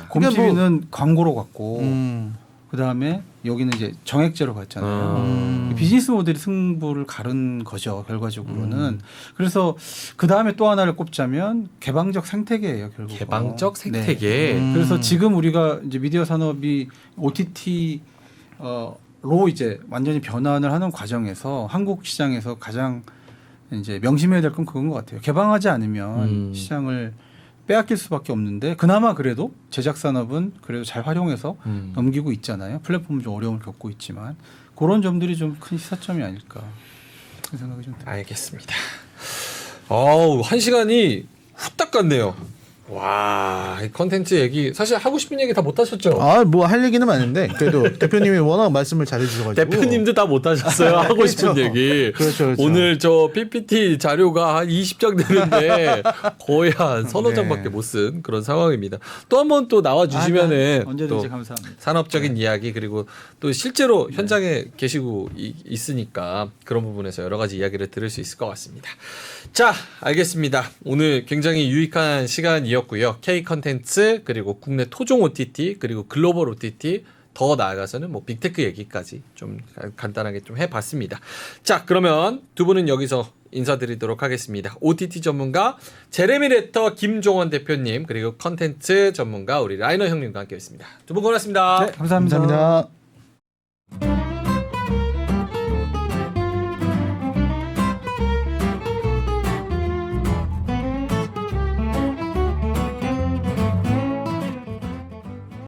곰TV는 광고로 갔고 그다음에 여기는 이제 정액제로 갔잖아요. 비즈니스 모델이 승부를 가른 거죠, 결과적으로는. 그래서 그다음에 또 하나를 꼽자면 개방적 생태계예요, 결국. 개방적 생태계. 그래서 지금 우리가 이제 미디어 산업이 OTT 로 이제 완전히 변환을 하는 과정에서 한국 시장에서 가장 이제 명심해야 될 건 그건 것 같아요. 개방하지 않으면 시장을 빼앗길 수밖에 없는데 그나마 그래도 제작 산업은 그래도 잘 활용해서 넘기고 있잖아요. 플랫폼은 좀 어려움을 겪고 있지만 그런 점들이 좀 큰 시사점이 아닐까 그런 생각이 좀 들어요. 알겠습니다. 어우, 1시간이 후딱 갔네요. 와, 이 컨텐츠 얘기 사실 하고 싶은 얘기 다 못 하셨죠? 뭐 할 얘기는 많은데 그래도 대표님이 워낙 말씀을 잘해주셔가지고 대표님도 다 못 하셨어요. 하고 싶은 그렇죠. 얘기. 그렇죠. 오늘 저 PPT 자료가 한 20장 되는데 거의 한 서너 네. 장밖에 못 쓴 그런 상황입니다. 또 한 번 또 나와 주시면은 언제든지 또 감사합니다. 산업적인 이야기 그리고 또 실제로 현장에 계시고 있으니까 그런 부분에서 여러 가지 이야기를 들을 수 있을 것 같습니다. 자, 알겠습니다. 오늘 굉장히 유익한 시간이었고요. K 컨텐츠 그리고 국내 토종 OTT 그리고 글로벌 OTT 더 나아가서는 뭐 빅테크 얘기까지 좀 간단하게 좀 해봤습니다. 자, 그러면 두 분은 여기서 인사드리도록 하겠습니다. OTT 전문가 제레미 레터 김종원 대표님 그리고 컨텐츠 전문가 우리 라이너 형님과 함께했습니다. 두 분 고맙습니다. 네, 감사합니다. 감사합니다.